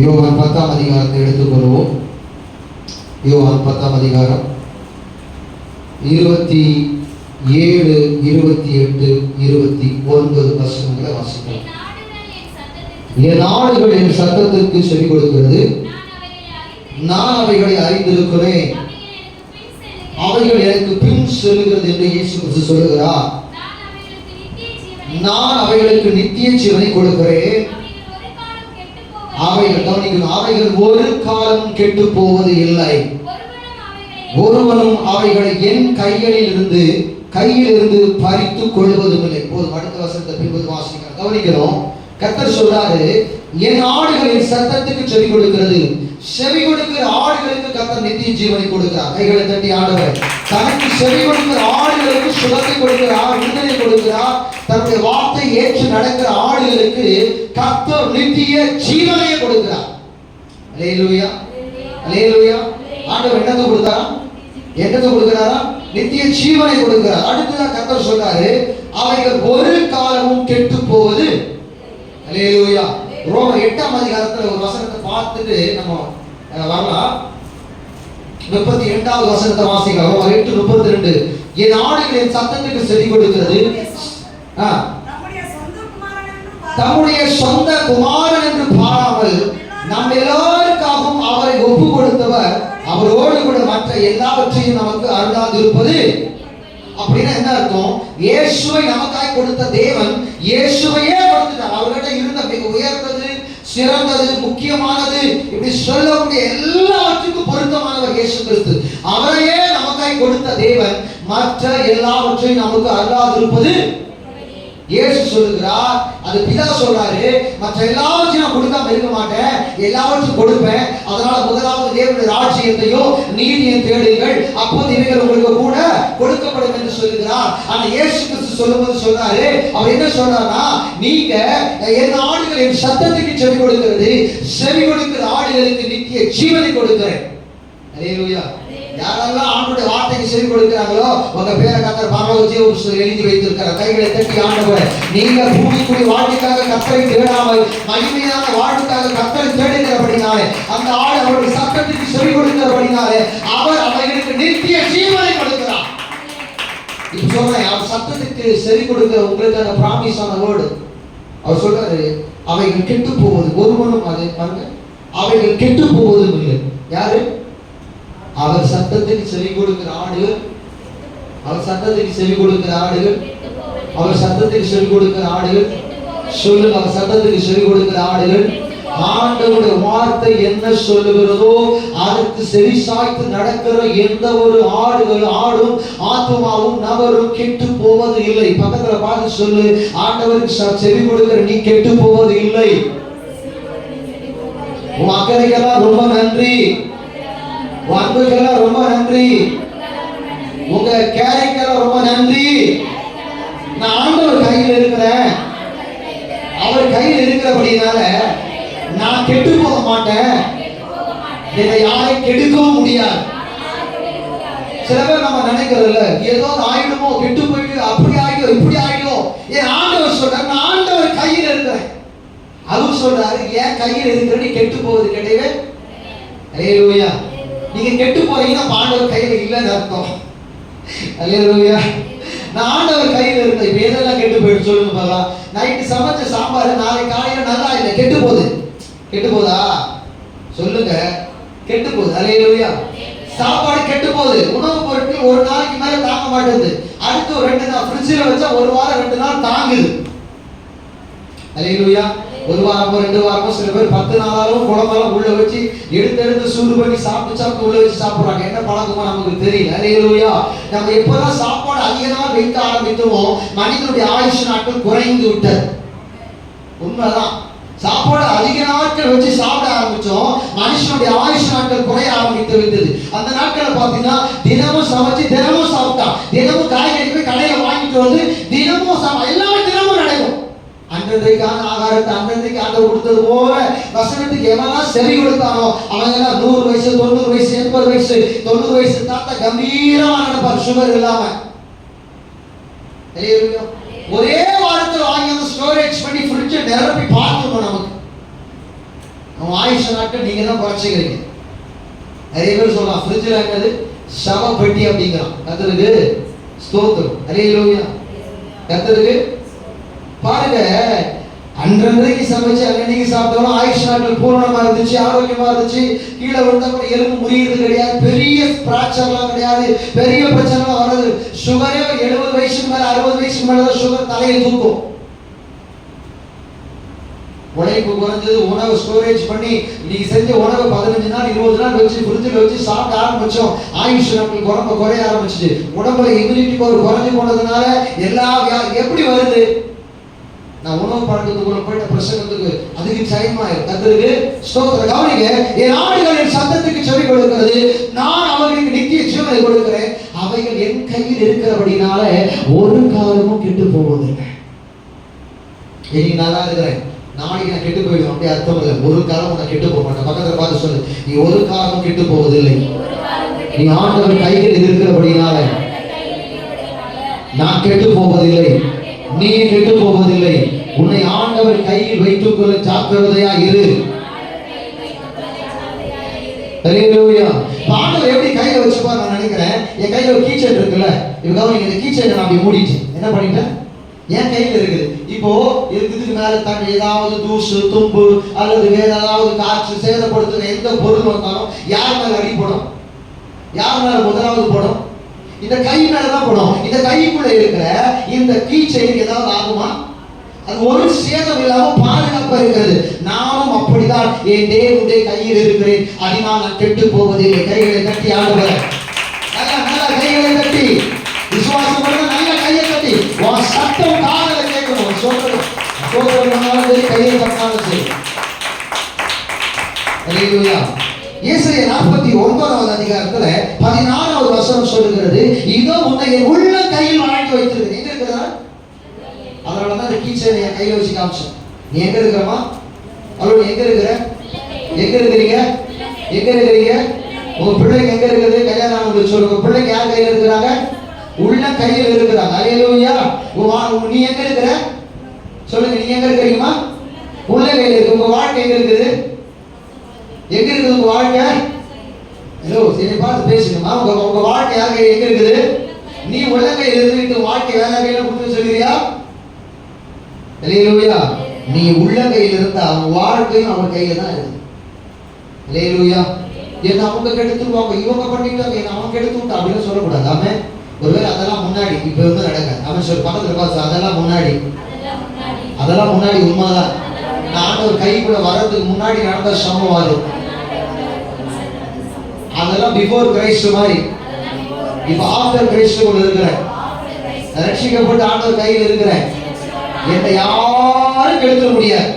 யோவான் 10ஆம் அதிகாரத்தை எடுத்துக்கொள்வோம். யோவான் 10ஆம் அதிகாரம் 27, 28, 29 வசனங்களை வாசிக்கலாம். என் ஆடுகள் என் சத்தத்திற்கு செவி கொடுக்கிறது, நான் அவைகளை அறிந்திருக்கிறேன், அவைகள் எனக்கு பின் செல்கிறது என்று இயேசு கிறிஸ்து சொல்லுகிறார். நான் அவைகளுக்கு நித்திய ஜீவனை கொடுக்கிறேன், அவைகள் ஒரு காலம் கெட்டு போவது இல்லை, ஒருவனும் அவைகளை என் கையிலிருந்து பறித்துக் கொள்வதும் இல்லை. போதும், அடுத்த வசனத்தை பின்பு வாசிக்கிறோம். கவனிக்கிறோம். கர்த்தர் சொல்றாரு, என் ஆடுகளின் சத்தத்துக்கு செவி கொடுக்கிறது. செவி கொடுக்கிற ஆடுகளுக்கு கர்த்தர் நித்திய ஜீவனை கொடுக்கிறார். கைகளை தட்டி ஆண்டவர் தனக்கு செவி கொடுக்கிற ஆடுகளுக்கு சுகத்தை கொடுக்கிறார், விடுதலை கொடுக்கிறார். தன்னுடைய வார்த்தை ஏற்று நடக்கிற ஆடுகளுக்கு கர்த்தர் நித்திய ஜீவனை கொடுக்கிறார். அல்லேலூயா, அல்லேலூயா. ஆண்டவர் என்னத்தை கொடுத்தாரா? என்னத்தை கொடுக்கிறாரா? நித்திய ஜீவனை கொடுக்கிறார். அடுத்ததான் கர்த்தர் சொல்றாரு, அவைகள் ஒரு காலமும் கெட்டு போவது. அல்லேலூயா. ரோமர் 8ஆம் அதிகாரத்துல ஒரு வசனத்தை பார்த்துட்டு நம்ம வரலாம். 32வது வசனத்தை வாசிக்கலாம். ரோமர் 8:32. என் ஆடுகளின் சத்தத்துக்கு செவி கொடுக்கிறது, தம்முடைய சொந்த குமாரன் என்று பாராமல் நம் எல்லாருக்காகவும் அவரை ஒப்பு கொடுத்தவர் அவரோடு கூட மற்ற எல்லாவற்றையும் நமக்கு அருளாதிருப்பது. அப்படின்னா என்ன அர்த்தம்? இயேசுவை நமக்காய் கொடுத்த தேவன் இயேசுவையே கொடுத்துட்டார். அவர்கிட்ட இருந்த மிக உயர்ந்தது, சிறந்தது, முக்கியமானது, இப்படி சொல்லக்கூடிய எல்லாவற்றுக்கும் பொருத்தமானவர் இயேசு கிறிஸ்து. அவரையே நமக்காய் கொடுத்த தேவன் மற்ற எல்லாவற்றையும் நமக்கு அருளாதிருப்பது. இயேசு சொல்லுகிறார், அது பிதா சொல்றாரு, மற்ற எல்லாவற்றையும் நான் கொடுக்காம இருக்க மாட்டேன், எல்லாவற்றையும் கொடுப்பேன். அதனால முதலாவது தேவனுடைய ராஜ்யத்தையும் நீதியையும் தேடுங்கள், அப்போது இவைகள் உங்களுக்கு கூட கொடுக்கப்படும் என்று சொல்லுகிறார். ஆனா இயேசு கிறிஸ்து சொல்லும்போது சொல்றாரு, அவர் என்ன சொல்றாருன்னா, நீங்க என் ஆடுகள் என் சத்தத்துக்கு செவி கொடுக்கிறது, செவி கொடுக்கிற ஆடுகளுக்கு நித்திய ஜீவனை கொடுக்கிறேன். அல்லேலூயா. யாரெல்லாம் ஆண்டவருடைய வார்த்தைக்கு செவி கொடுக்கிறாங்களோ உங்க பேரை கர்த்தர் பரலோக ஜீவ புத்தகத்தில் எழுதி வைத்திருக்கிறார். கைகளை தட்டி ஆண்டவர், நீங்க பூமிக்குரிய வாழ்க்கைக்காக கர்த்தரை தேடாமல் மகிமையான வாழ்க்கைக்காக கர்த்தரை தேடுகிறபடினாலே, அந்த ஆடு அவருடைய சத்தத்துக்கு செவி கொடுக்கிறபடினாலே அவர் அவைகளுக்கு நித்திய ஜீவனை கொடுக்கிறார். இப்ப சொல்றேன், அவர் சத்தத்துக்கு செவி கொடுக்கிற உங்களுக்கு அந்த பிராமிஸ் ஆன வேர்டு. அவர் சொல்றாரு, அவைகள் கெட்டு போவது ஒருவனும், அதை பாருங்க, அவைகள் கெட்டு போவதும் இல்லை. யாரு? அவர் சத்தத்துக்கு செவி கொடுக்கிற ஆடுகள், அவர் சத்தத்துக்கு செவி கொடுக்கிற ஆடுகள், அவர் சத்தத்துக்கு செவி கொடுக்கிற ஆடுகள். சொல்லுங்க, அவர் சத்தத்துக்கு செவி கொடுக்கிற ஆடுகள். ஆண்டவருடைய வார்த்தை என்ன சொல்லுகிறதோ அதற்கு செவி சாய்த்து நடக்கிற எந்த ஒரு ஆடும் ஆத்மாவும் நபரும் கெட்டு போவது இல்லை. பக்கத்துல பார்த்து சொல்லு, ஆண்டவருக்கு செவி கொடுக்கிற நீ கெட்டு போவது இல்லை. உன் அக்கறைக்கெல்லாம் ரொம்ப நன்றி, அன்புக்கெல்லாம் ரொம்ப நன்றி, உங்க கேரிக்கெல்லாம் ரொம்ப நன்றி. நான் ஆண்டவர் கையில் இருக்கிறேன், அவர் கையில் இருக்கிறபடினால நான் கெட்டு போக மாட்டேன், என்னை யாரையும் கெடுக்கவும் முடியாது. சில பேர் நம்ம நினைக்கிறதில்ல, ஏதோ ஆயிடுமோ, கெட்டு போயிட்டு அப்படி ஆயிடும் இப்படி ஆயிடும். என் ஆண்டவர் சொல்றாரு, நான் ஆண்டவர் கையில் இருக்கிறேன். அவர் சொல்றாரு, என் கையில் இருக்கிற நீ கெட்டு போவது கிடையவே. அல்லேலூயா. நீங்க கெட்டு போறீங்கன்னா ஆண்டவர் கையில இல்லைன்னு அர்த்தம். அல்லேலூயா. நான் ஆண்டவர் கையில இருந்தேன். இப்ப எதெல்லாம் கெட்டு போயிட்டு சொல்லுங்க பார்க்கலாம். நைட்டு சமைச்ச சாம்பார் நாளைக்கு காலையில நல்லா இல்லை, கெட்டு போகுது. கெட்டு போதா? சொல்லுங்க, கெட்டு போகுது. அல்லேலூயா. சாப்பாடு கெட்டு போகுது. உணவுப் பொருட்கள் ஒரு நாளைக்கு மேல தாங்க மாட்டேங்குது. அடுத்து ஒரு 2 நாள் ஃப்ரிட்ஜில் வச்சா ஒரு வாரம் 2 நாள் தாங்குது. அல்லேலூயா. ஒரு வாரமோ 2 வாரமோ, சில பேர் 10 நாளாலும் குழம்பெல்லாம் உள்ள வச்சு எடுத்து சூடு பண்ணி சாப்பிட்டு உள்ள வச்சு சாப்பிடுறாங்க. என்ன பழக்கமா நமக்கு தெரியல. அல்லேலூயா. நம்ம எப்பதான் சாப்பாடு அதிக நாள் வைக்க ஆரம்பித்தோமோ மனிதனுடைய ஆயுஷ் நாட்கள் குறைந்து விட்டது. உண்மைதான். சாப்பாடு அதிக நாட்கள் வச்சு சாப்பிட ஆரம்பிச்சோம், மனுஷனுடைய ஆயுஷ் நாட்கள் குறைய ஆரம்பித்து விட்டது. அந்த நாட்களை பார்த்தீங்கன்னா தினமும் சமைச்சு தினமும் சாப்பிட்டான், தினமும் காய்கறி போய் கடையில வாங்கிட்டு வந்து தினமும் எல்லாமே தினமும் நடக்கும். அன்றன்றைக்கான ஆகாரத்தை அன்றன்றைக்கு ஆண்டவர் கொடுத்தது போல வசனத்துக்கு எவெல்லாம் செவி கொடுத்தானோ அவங்க எல்லாம் 100 வயசு 90 வயசு 80 வயசு 90 வயசு தாத்தா கம்பீரமா நடப்பார், சுகர் இல்லாம. ஒரே வாரத்தில் வாங்கி அந்த ஸ்டோரேஜ் பண்ணி ஃப்ரிட்ஜை நிரப்பி பார்த்துக்கணும். நமக்கு அவன் ஆயுஷ நாட்கள் நீங்க தான் குறைச்சிக்கிறீங்க. நிறைய பேர் சொல்லலாம் ஃப்ரிட்ஜில் என்னது சவ பெட்டி அப்படிங்கிறான். கர்த்தருக்கு ஸ்தோத்திரம். அல்லேலூயா. கர்த்தருக்கு பாருங்க, அன்றன்றைக்கு சமைச்சு அன்னைக்கு சாப்பிட்டாலும் ஆயுஷ் நாட்கள் பூரணமா இருந்துச்சு, ஆரோக்கியமா இருந்துச்சு. கீழே விழுந்தா கூட எலும்பு முறியது கிடையாது, பெரிய பிராக்சர்லாம் கிடையாது, பெரிய பிரச்சனைலாம் வராது. சுகரே 70 வயசுக்கு மேல 60 வயசுக்கு மேலதான் சுகர் தலையை தூக்கும். உழைப்பு குறைஞ்சது, உணவு ஸ்டோரேஜ் பண்ணி இன்னைக்கு செஞ்ச உணவு 15 நாள் 20 நாள் வச்சு ஃப்ரிட்ஜில் வச்சு சாப்பிட ஆரம்பிச்சோம். ஆயுஷ் நாட்கள் குறைய ஆரம்பிச்சிச்சு. உடம்புல இம்யூனிட்டி பவர் குறைஞ்சு போனதுனால எல்லா எப்படி வருது? நான் உணவு பழக்கத்துக்குள்ள போயிட்ட பிரசங்கத்துக்கு அதுக்கு டைமாயிரும். கர்த்தருக்கு ஸ்தோத்திரம். கவனிங்க, என் ஆடுகளின் சத்தத்துக்கு செவி கொடுக்கிறது, நான் அவர்களுக்கு நித்திய ஜீவனை கொடுக்கிறேன், அவைகள் என் கையில் இருக்கிறபடினால ஒரு காலமும் கெட்டு போவதில்லை. இன்னைக்கு நல்லா இருக்கிறேன், நாளைக்கு நான் கெட்டு போயிடுவேன் அப்படி அர்த்தம் இல்லை. ஒரு காலம் நான் கெட்டு போக மாட்டேன். பக்கத்துல பார்த்து சொல்லு, நீ ஒரு காலமும் கெட்டு போவதில்லை. நீ ஆண்டவர் கையில் இருக்கிறபடினால நான் கெட்டு போவதில்லை, நீ கெட்டு போவதில்லை. உன்னை ஆண்டவர் கையில் வைத்துக் கொள்ள ஜாக்கிரதையா இரு. அல்லேலூயா. ஆண்டவர் எப்படி கையில வச்சுப்பா? நான் நினைக்கிறேன் என் கையில ஒரு கீச்சன் இருக்குல்ல, இப்போ இந்த கீச்சனை நான் அப்படி மூடிட்டேன். என்ன பண்ணிட்டேன்? என் கையில் இருக்குது. இப்போ இதுக்கு மேல தண்ணி ஏதாவது தூசு தும்பு அல்லது வேற ஏதாவது காற்று சேதப்படுத்துற எந்த பொருள் வந்தாலும் யார் மேல அடிப்படும்? யார் மேல முதலாவது போடும்? இந்த கை மேலதான் போடும். இந்த கைக்குள்ள இருக்கிற இந்த கீச்செயின் ஏதாவது ஆகுமா? அது ஒரு சேதம் இல்லாம பாதுகாப்பா இருக்கிறது. நானும் அப்படிதான் என் தேவனுடைய கையில் இருக்கிறேன், அதனால் நான் கெட்டு போவதில்லை. கைகளை தட்டி ஆடுவேன். நல்லா கைகளை தட்டி விசுவாசம் பண்ண, நல்ல கையை தட்டி உன் சத்தம் காதல கேட்கணும். சொல்றேன் கையை தட்டாலும் சரி. அல்லேலூயா. ஏசாயா 49வது அதிகாரத்துல 16வது வசனம் சொல்லுகிறது, இதோ உன்னை என் உள்ள கையில் வழங்கி வைத்திருக்கிறேன். எங்க இருக்கிறதா? அதனாலதான் இந்த கீச்சனை என் கையில வச்சு காமிச்சேன். நீ எங்க இருக்கிறமா? அவளோட எங்க இருக்கிற? எங்க இருக்கிறீங்க? எங்க இருக்கிறீங்க? உங்க பிள்ளைங்க எங்க இருக்குது? கல்யாணம் ஆனவங்களுக்கு சொல்லுங்க, பிள்ளைங்க யார் கையில இருக்கிறாங்க? உள்ள கையில் இருக்கிறாங்க. அல்லேலூயா. நீ எங்க இருக்கிற? சொல்லுங்க, நீங்க எங்க இருக்கிறீங்கம்மா? உள்ள கையில இருக்கு. உங்க வாழ்க்கை எங்க இருக்குது? எங்க இருக்குது உங்க வாழ்க்கை? ஹலோ, சரி பார்த்து பேசுங்கம்மா. உங்க வாழ்க்கை யார் கையில் எங்க இருக்குது? நீ உள்ள கையில் இருந்துட்டு வாழ்க்கை வேற கையில கொடுத்து சொல்லுறியா? அல்லேலூயா. நீ உள்ள கையில் இருந்தா அவன் வாழ்க்கையும் அவன் கையில தான் இருக்கு. அல்லேலூயா. என்ன அவங்க கெடுத்துருவாங்க, இவங்க பண்ணிட்டாங்க, என்ன அவங்க கெடுத்து விட்டா அப்படின்னு சொல்லக்கூடாது. அவன் ஒருவேளை அதெல்லாம் முன்னாடி இப்ப வந்து நடக்க அவன் சொல்ல பக்கத்துல பார்த்து அதெல்லாம் முன்னாடி உண்மைதான். நான் ஒரு கைக்குள்ள வர்றதுக்கு முன்னாடி நடந்த சம்பவம் அது. அதெல்லாம் பிஃபோர் கிரைஸ்ட் மாதிரி. இப்ப ஆஃப்டர் கிரைஸ்டுக்குள்ள இருக்கிறேன், ரட்சிக்கப்பட்டு ஆண்டவர் கையில் இருக்கிறேன். என்னை யாரும் கெடுக்க முடியாது,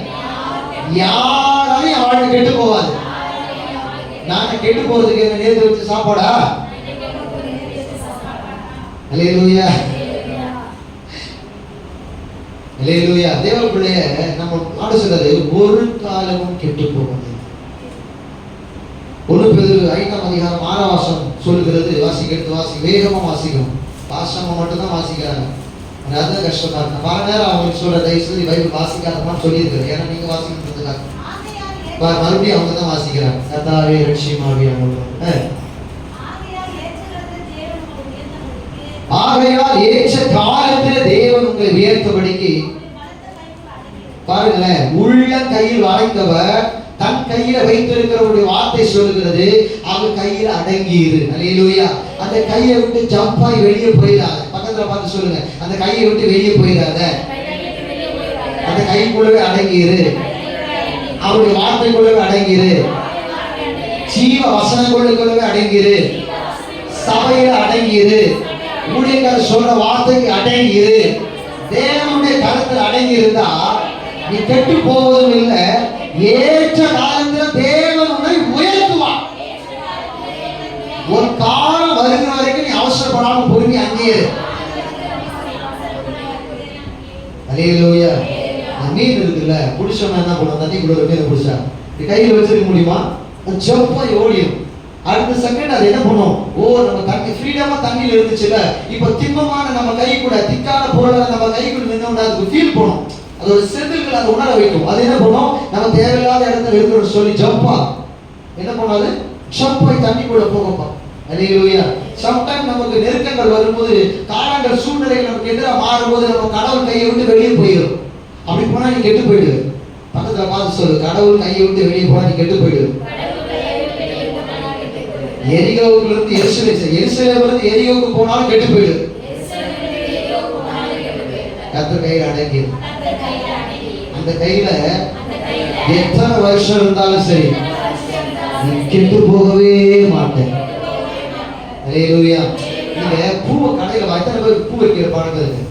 யாராலையும் வாழ்க்கை கெட்டு போவாது. நான் கெட்டு போறதுக்கு என்ன நேர்த்து வச்சு சாப்பாடா? அல்லேலூயா. அல்லேலூயா. தேவ பிள்ளைய நம்ம ஆண்டு சொல்றது ஒரு காலமும் கெட்டு போவது. 1 பேதுரு 5ஆம் அதிகாரம் 6ஆம் வசனம் சொல்லுகிறது. வாசிக்க வேகமா வாசிக்கணும். வாசமா மட்டும்தான் வாசிக்கிறாங்க. அதான் கஷ்டமா இருக்கு. பல நேரம் அவங்களுக்கு சொல்ற தயவு செய்து பைபிள் வாசிக்காதமான்னு சொல்லியிருக்கிறேன். ஏன்னா நீங்க வாசிக்கிறதுக்காக மறுபடியும் அவங்க தான் வாசிக்கிறாங்க. கர்த்தாவே ரட்சியமாவே ஆகையால் ஏற்ற காலத்தில் தேவன் உங்களை உயர்த்தபடிக்கு பாருங்களேன், உள்ள கையில் வளைந்தவர் தன் கையில வைத்திருக்கிறவருடைய வார்த்தை சொல்லுகிறது, அவர் கையில அடங்கியிரு. அல்லேலூயா. அந்த கையை விட்டு ஜம்பாய் வெளியே போயிடாத. பக்கத்துல பார்த்து சொல்லுங்க, அந்த கையை விட்டு வெளியே போயிடாத, அந்த கைக்குள்ளவே அடங்கியிரு. அவருடைய வார்த்தைக்குள்ளவே அடங்கியிரு. ஜீவ வசனங்களுக்குள்ளவே அடங்கியிரு. சபையில அடங்கியிரு. ஊழியக்காரர் சொல்ற வார்த்தைக்கு அடங்கியிரு. தேவனுடைய கருத்தில் அடங்கி இருந்தா நீ கெட்டு போவதும் இல்லை. ஏற்ற காலத்தில் தேவன் உன்னை உயர்த்துவான். ஒரு காலம் வருகிற வரைக்கும் நீ அவசரப்படாம பொறுமை அங்கேயே. அல்லேலூயா. மீன் இருக்குல்ல, புடிச்சவன் என்ன பண்ணுவோம்? தண்ணிக்குள்ள மீனை புடிச்சா கையில் வச்சிருக்க முடியுமா? ஜம்பாய் ஓடிடும். அடுத்த செகண்ட் அது என்ன பண்ணும்? நம்ம தண்ணி ஃப்ரீடமா தண்ணியில இருந்துச்சுல, இப்ப திம்மமான நம்ம கை கூட திக்கான பொருளை நம்ம கைக்குள்ள நின்னோம்னா அதுக்கு ஃபீல் பண்ணும். அதோட செதில்கள் அதை உணர வைக்கும். அது என்ன பண்ணும், நம்ம தேவையில்லாத இடத்துல இருக்கிறோம் சொல்லி ஜம்பா என்ன பண்ணாது, ஜம்பாய் தண்ணிக்குள்ள போகப்பா. அல்லேலூயா. சம்டைம் நமக்கு நெருக்கங்கள் வரும்போது, காலங்கள் சூழ்நிலைகள் நமக்கு எதிராக மாறும்போது நம்ம கடவுள் கையை விட்டு வெளியே போயிடும். அப்படி போனா நீ கெட்டு போயிடுது. பக்கத்துல பார்த்து சொல்லு, கடவுள் கையை விட்டு வெளியே போனா நீ கெட்டு போயிடுது. எரிகோவுல இருந்து எருசலேம்ல இருந்து எரிகோவுக்கு போனாலும் கெட்டு போயிடுது. கர்த்தர் கையில அடங்கி, அந்த கையில எத்தனை வருஷம் இருந்தாலும் சரி நீ கெட்டு போகவே மாட்டேன். அல்லேலூயா. நீங்க பூவை கடையில எத்தனை பேர் பூ வைக்கிற பழக்கம் இருக்கு?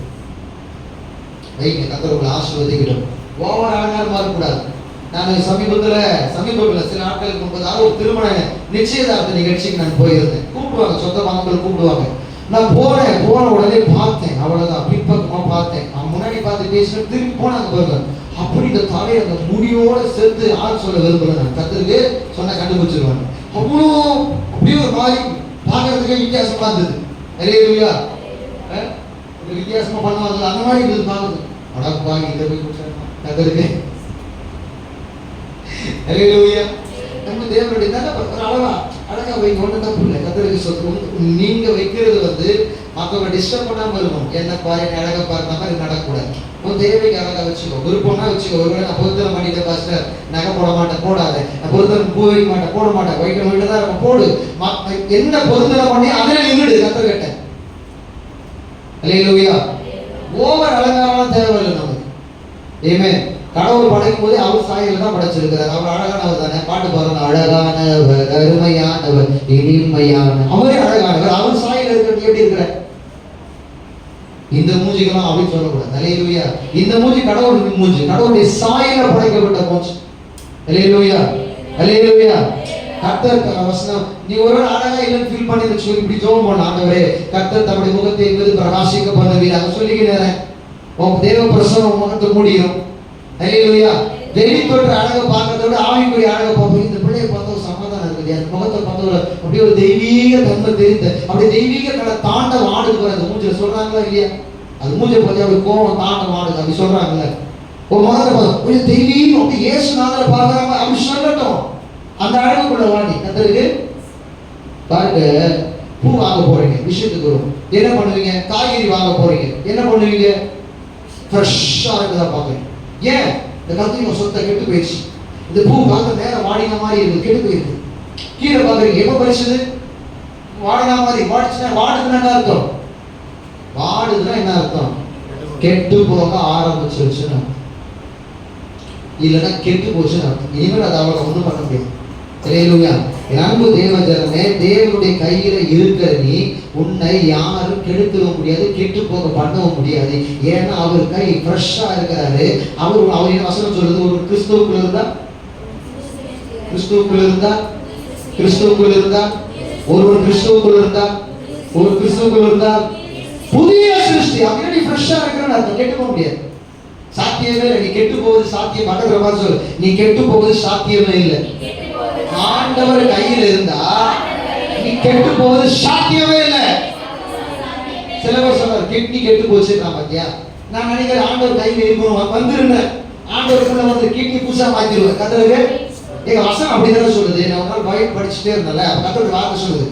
வைங்க, கர்த்தர் உங்களை ஆசீர்வதிக்கட்டும். ஓவர் அலங்காரமா இருக்கக்கூடாது. நான் சமீபத்துல சில நாட்களுக்கு முன்பதாக ஒரு திருமண நிச்சயதார்த்த நிகழ்ச்சிக்கு நான் போயிருந்தேன். கூப்பிடுவாங்க, சொந்த மக்கள் கூப்பிடுவாங்க. நான் போன உடனே பார்த்தேன், அவ்வளவுதான், பின்பக்கமா பார்த்தேன். நான் முன்னாடி பார்த்து பேசிட்டு திரும்பி போனாங்க பாருங்க. அப்படி இந்த தலையை அந்த முடியோட சேர்த்து ஆள் சொல்ல விரும்புறேன். நான் கத்துருக்கு சொன்ன கண்டுபிடிச்சிருவாங்க. அவ்வளோ அப்படியே ஒரு மாதிரி பார்க்கறதுக்கே வித்தியாசமா இருந்தது. அல்லேலூயா. ஒரு வித்தியாசமா பண்ணுவாங்க, அந்த மாதிரி இருந்தது பார்க்குது. அடப்பா, இதை போய் கத்துருக்கு. அல்லேலூயா. நம்ம தேவனுடைய அழகா வைங்க, ஒன்றும் தப்பு இல்லை. கத்தருக்கு சொல்லுங்க, நீங்க வைக்கிறது மற்றவங்க டிஸ்டர்ப் பண்ணாம இருக்கும். என்ன பாரு, என்ன அழகா பாருந்த மாதிரி நடக்கக்கூடாது. உன் தேவைக்கு அழகா வச்சுக்கோ, விருப்பம்னா வச்சுக்கோ. ஒருவேளை நான் பொருத்தனை பண்ணிட்டேன் பாஸ்டர், நகை போட மாட்டேன், போடாத. நான் பொருத்தனை பூ வைக்க மாட்டேன், போட மாட்டேன், வைக்க தான் இருக்கும், போடு. என்ன பொருத்தனை பண்ணி அதில் நின்றுடு. கத்தர் கேட்டேன். அல்லேலூயா. ஓவர் அலங்காரம் தேவையில்லை நமக்கு. ஆமென். கடவுள் படைக்கும் போதே அவர் சாயல் தான் படைச்சிருக்கிறார். அவர் அழகானவர் தானே. பாட்டு பாருங்க, அழகானவர், அருமையானவர், இனிமையானவர். அவரே அழகானவர். அவர் சாயல் இருக்கிறது எப்படி இருக்கிற இந்த மூஞ்சிக்கெல்லாம் அப்படின்னு சொல்லக்கூடாது. அல்லேலூயா. இந்த மூஞ்சி கடவுள் மூஞ்சி, கடவுளுடைய சாயல படைக்கப்பட்ட மூஞ்சி. அல்லேலூயா. அல்லேலூயா. கர்த்தர் வசனம், நீ ஒருவேளை அழகா இல்லைன்னு ஃபீல் பண்ணி சொல்லி இப்படி ஜெபம் பண்ண, ஆண்டவரே கர்த்தர் தம்முடைய முகத்தை என்பது பிரகாசிக்க பண்ணுவீர். அதை சொல்லிக்கிறேன். உன் தேவ பிரசனம் முகத்தை மூடிடும். அல்லேலூயா. வெளி தோற்ற அழகை பார்க்கறத விட ஆவிக்குரிய அழகை பார்ப்போம். இந்த பிள்ளையை பார்த்தா ஒரு சமாதானம் இருக்குது. அந்த முகத்தை பார்த்தா அப்படியே ஒரு தெய்வீக தன்மை தெரிந்த, அப்படி தெய்வீக கலை தாண்டம் ஆடுது. அந்த மூஞ்சில சொல்றாங்களா இல்லையா? அது மூஞ்சை பத்தி அப்படி கோவம் தாண்டம் ஆடுது அப்படி சொல்றாங்கல்ல. ஒரு முகத்தை பார்த்தோம் கொஞ்சம் தெய்வீகம், அப்படி இயேசுநாதரை பார்க்கறாங்க அப்படி சொல்லட்டும். அந்த அழகுக்குள்ள வாடி. கத்தருக்கு பாருங்க, பூ வாங்க போறீங்க, விஷயத்துக்கு வரும். என்ன பண்ணுவீங்க? காய்கறி வாங்க போறீங்க, என்ன பண்ணுவீங்க? ஃப்ரெஷ்ஷா இருக்குதா பாக்குறீங்க. ஏன்? இந்த கத்திரிக்கா சொத்தை கெட்டு போயிடுச்சு. இந்த பூ பார்க்க நேரம் வாடின மாதிரி இருக்கு, கெட்டு போயிருக்கு. கீழே பாக்குறீங்க, எப்ப பறிச்சது? வாடின மாதிரி. வாடிச்சுன்னா வாடுதுன்னா என்ன அர்த்தம்? வாடுதுன்னா என்ன அர்த்தம்? கெட்டு போக ஆரம்பிச்சிருச்சுன்னு, இல்லைன்னா கெட்டு போச்சுன்னு அர்த்தம். இனிமேல் அதை அவளை ஒன்றும் பண்ண முடியாது. அல்லேலூயா. அன்பு தேவஜனமே, தேவனுடைய கையில இருக்கிற நீ உன்னை யாரும் கெடுக்கவும் முடியாது, கெட்டு போக பண்ணவும் முடியாது. ஏன்னா அவர் கை ஃப்ரெஷ்ஷா இருக்கிறாரு. அவர் வசனம் சொல்றது, ஒரு கிறிஸ்துவுக்குள்ள இருந்தா ஒரு கிறிஸ்துவுக்குள்ள இருந்தா புதிய சிருஷ்டி. அப்படி ஃப்ரெஷ்ஷா இருக்கிறன்னு அர்த்தம். கெட்டு போக முடியாது, சாத்தியமே இல்லை. நீ கெட்டு போவது சாத்தியம் பண்ற மாதிரி சொல்லு. நீ கெட்டு போவது சாத்தியமே இல்லை. ஆண்டவர் கையில் இருந்தா நீ கெட்டு போவது சாத்தியமே இல்லை. சில பேர் சொல்றாரு கிட்னி கெட்டு போச்சு. நான் பாத்தியா, நான் நினைக்கிறேன் ஆண்டவர் கையில் இருக்கணும், வந்துருந்தேன் ஆண்டவருக்குள்ள வந்து கிட்னி புதுசா மாத்திடுவேன். கத்தருக்கு எங்க வசனம் அப்படிதானே சொல்லுது. நான் ஒரு நாள் பைபிள் படிச்சுட்டே இருந்தேன்ல, கத்தருக்கு வார்த்தை சொல்லுது,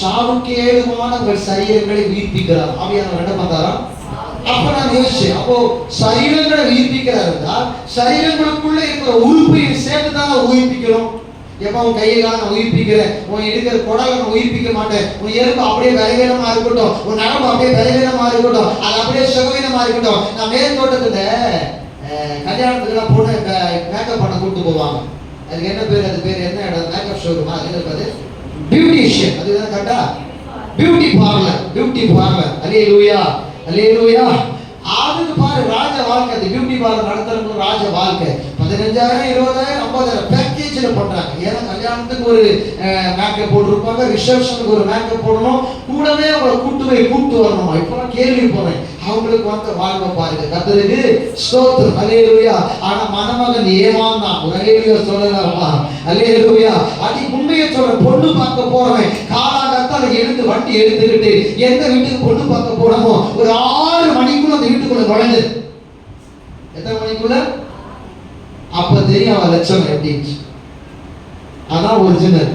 சாவுக்கு ஏதுவான உங்கள் சரீரங்களை உயிர்ப்பிக்கிறார். ஆவியானவர் என்ன பண்றாரா? அப்ப நான் யோசிச்சேன், அப்போ சரீரங்களை உயிர்ப்பிக்கிறாருன்னா சரீரங்களுக்குள்ள இருக்கிற உறுப்பையை சேர்த்து தான் உயிர்ப்பிக்கணும். எப்ப உன் கையை நான் உயிர்ப்பிக்கிறேன், உன் எடுக்கிற குடலை நான் உயிர்ப்பிக்க மாட்டேன். உன் எலும்பு அப்படியே பலவீனமா இருக்கட்டும், உன் நரம்பு அப்படியே பலவீனமா இருக்கட்டும், அது அப்படியே சுகவீனமா இருக்கட்டும். நான் மேல் தோட்டத்துல கல்யாணத்துக்குலாம் பொண்ணு மேக்கப் பண்ண கூப்பிட்டு போவாங்க. அதுக்கு என்ன பேர்? அது பேர் என்ன இடம்? மேக்கப் ஷோரூமா? அது என்ன? பியூட்டிஷியன். அதுதான் கரெக்டா? Beauty parlour. அல்லேலூயா. அல்லேலூயா. அதுக்கு பாரு ராஜ வாழ்க்கை. அந்த பியூட்டி பார்லர் நடத்துறவங்க ராஜ வாழ்க்கை. 15,000 20,000 50,000 பேக்கேஜ்ல பண்றாங்க. ஏன்னா கல்யாணத்துக்கு ஒரு மேக்கப் போட்டுருப்பாங்க, ரிசப்ஷனுக்கு ஒரு மேக்கப் போடணும், கூடவே அவங்களை கூட்டு வரணும். இப்பெல்லாம் கேள்வி போறேன், அவங்களுக்கு வந்து வாழ்க்கை பாருங்க. கர்த்தருக்கு ஸ்தோத்திரம். அல்லேலூயா. ஆனா மணமகன் ஏமாந்தான். அல்லேலூயா சொல்லலாமா? அல்லேலூயா. அடி உண்மையை சொல்ற, பொண்ணு பார்க்க போறவன் காலாகத்தால எடுத்து வண்டி எடுத்துக்கிட்டு எந்த வீட்டுக்கு பொண்ணு பார்க்க போனோமோ ஒரு 6 மணிக்குள்ள அந்த வீட்டுக்குள்ள நுழைஞ்சு. எத்தனை பானைக்குள்ள. அப்ப தெரியும் அவன் லட்சம் எப்படி. அதான் ஒரிஜினல்.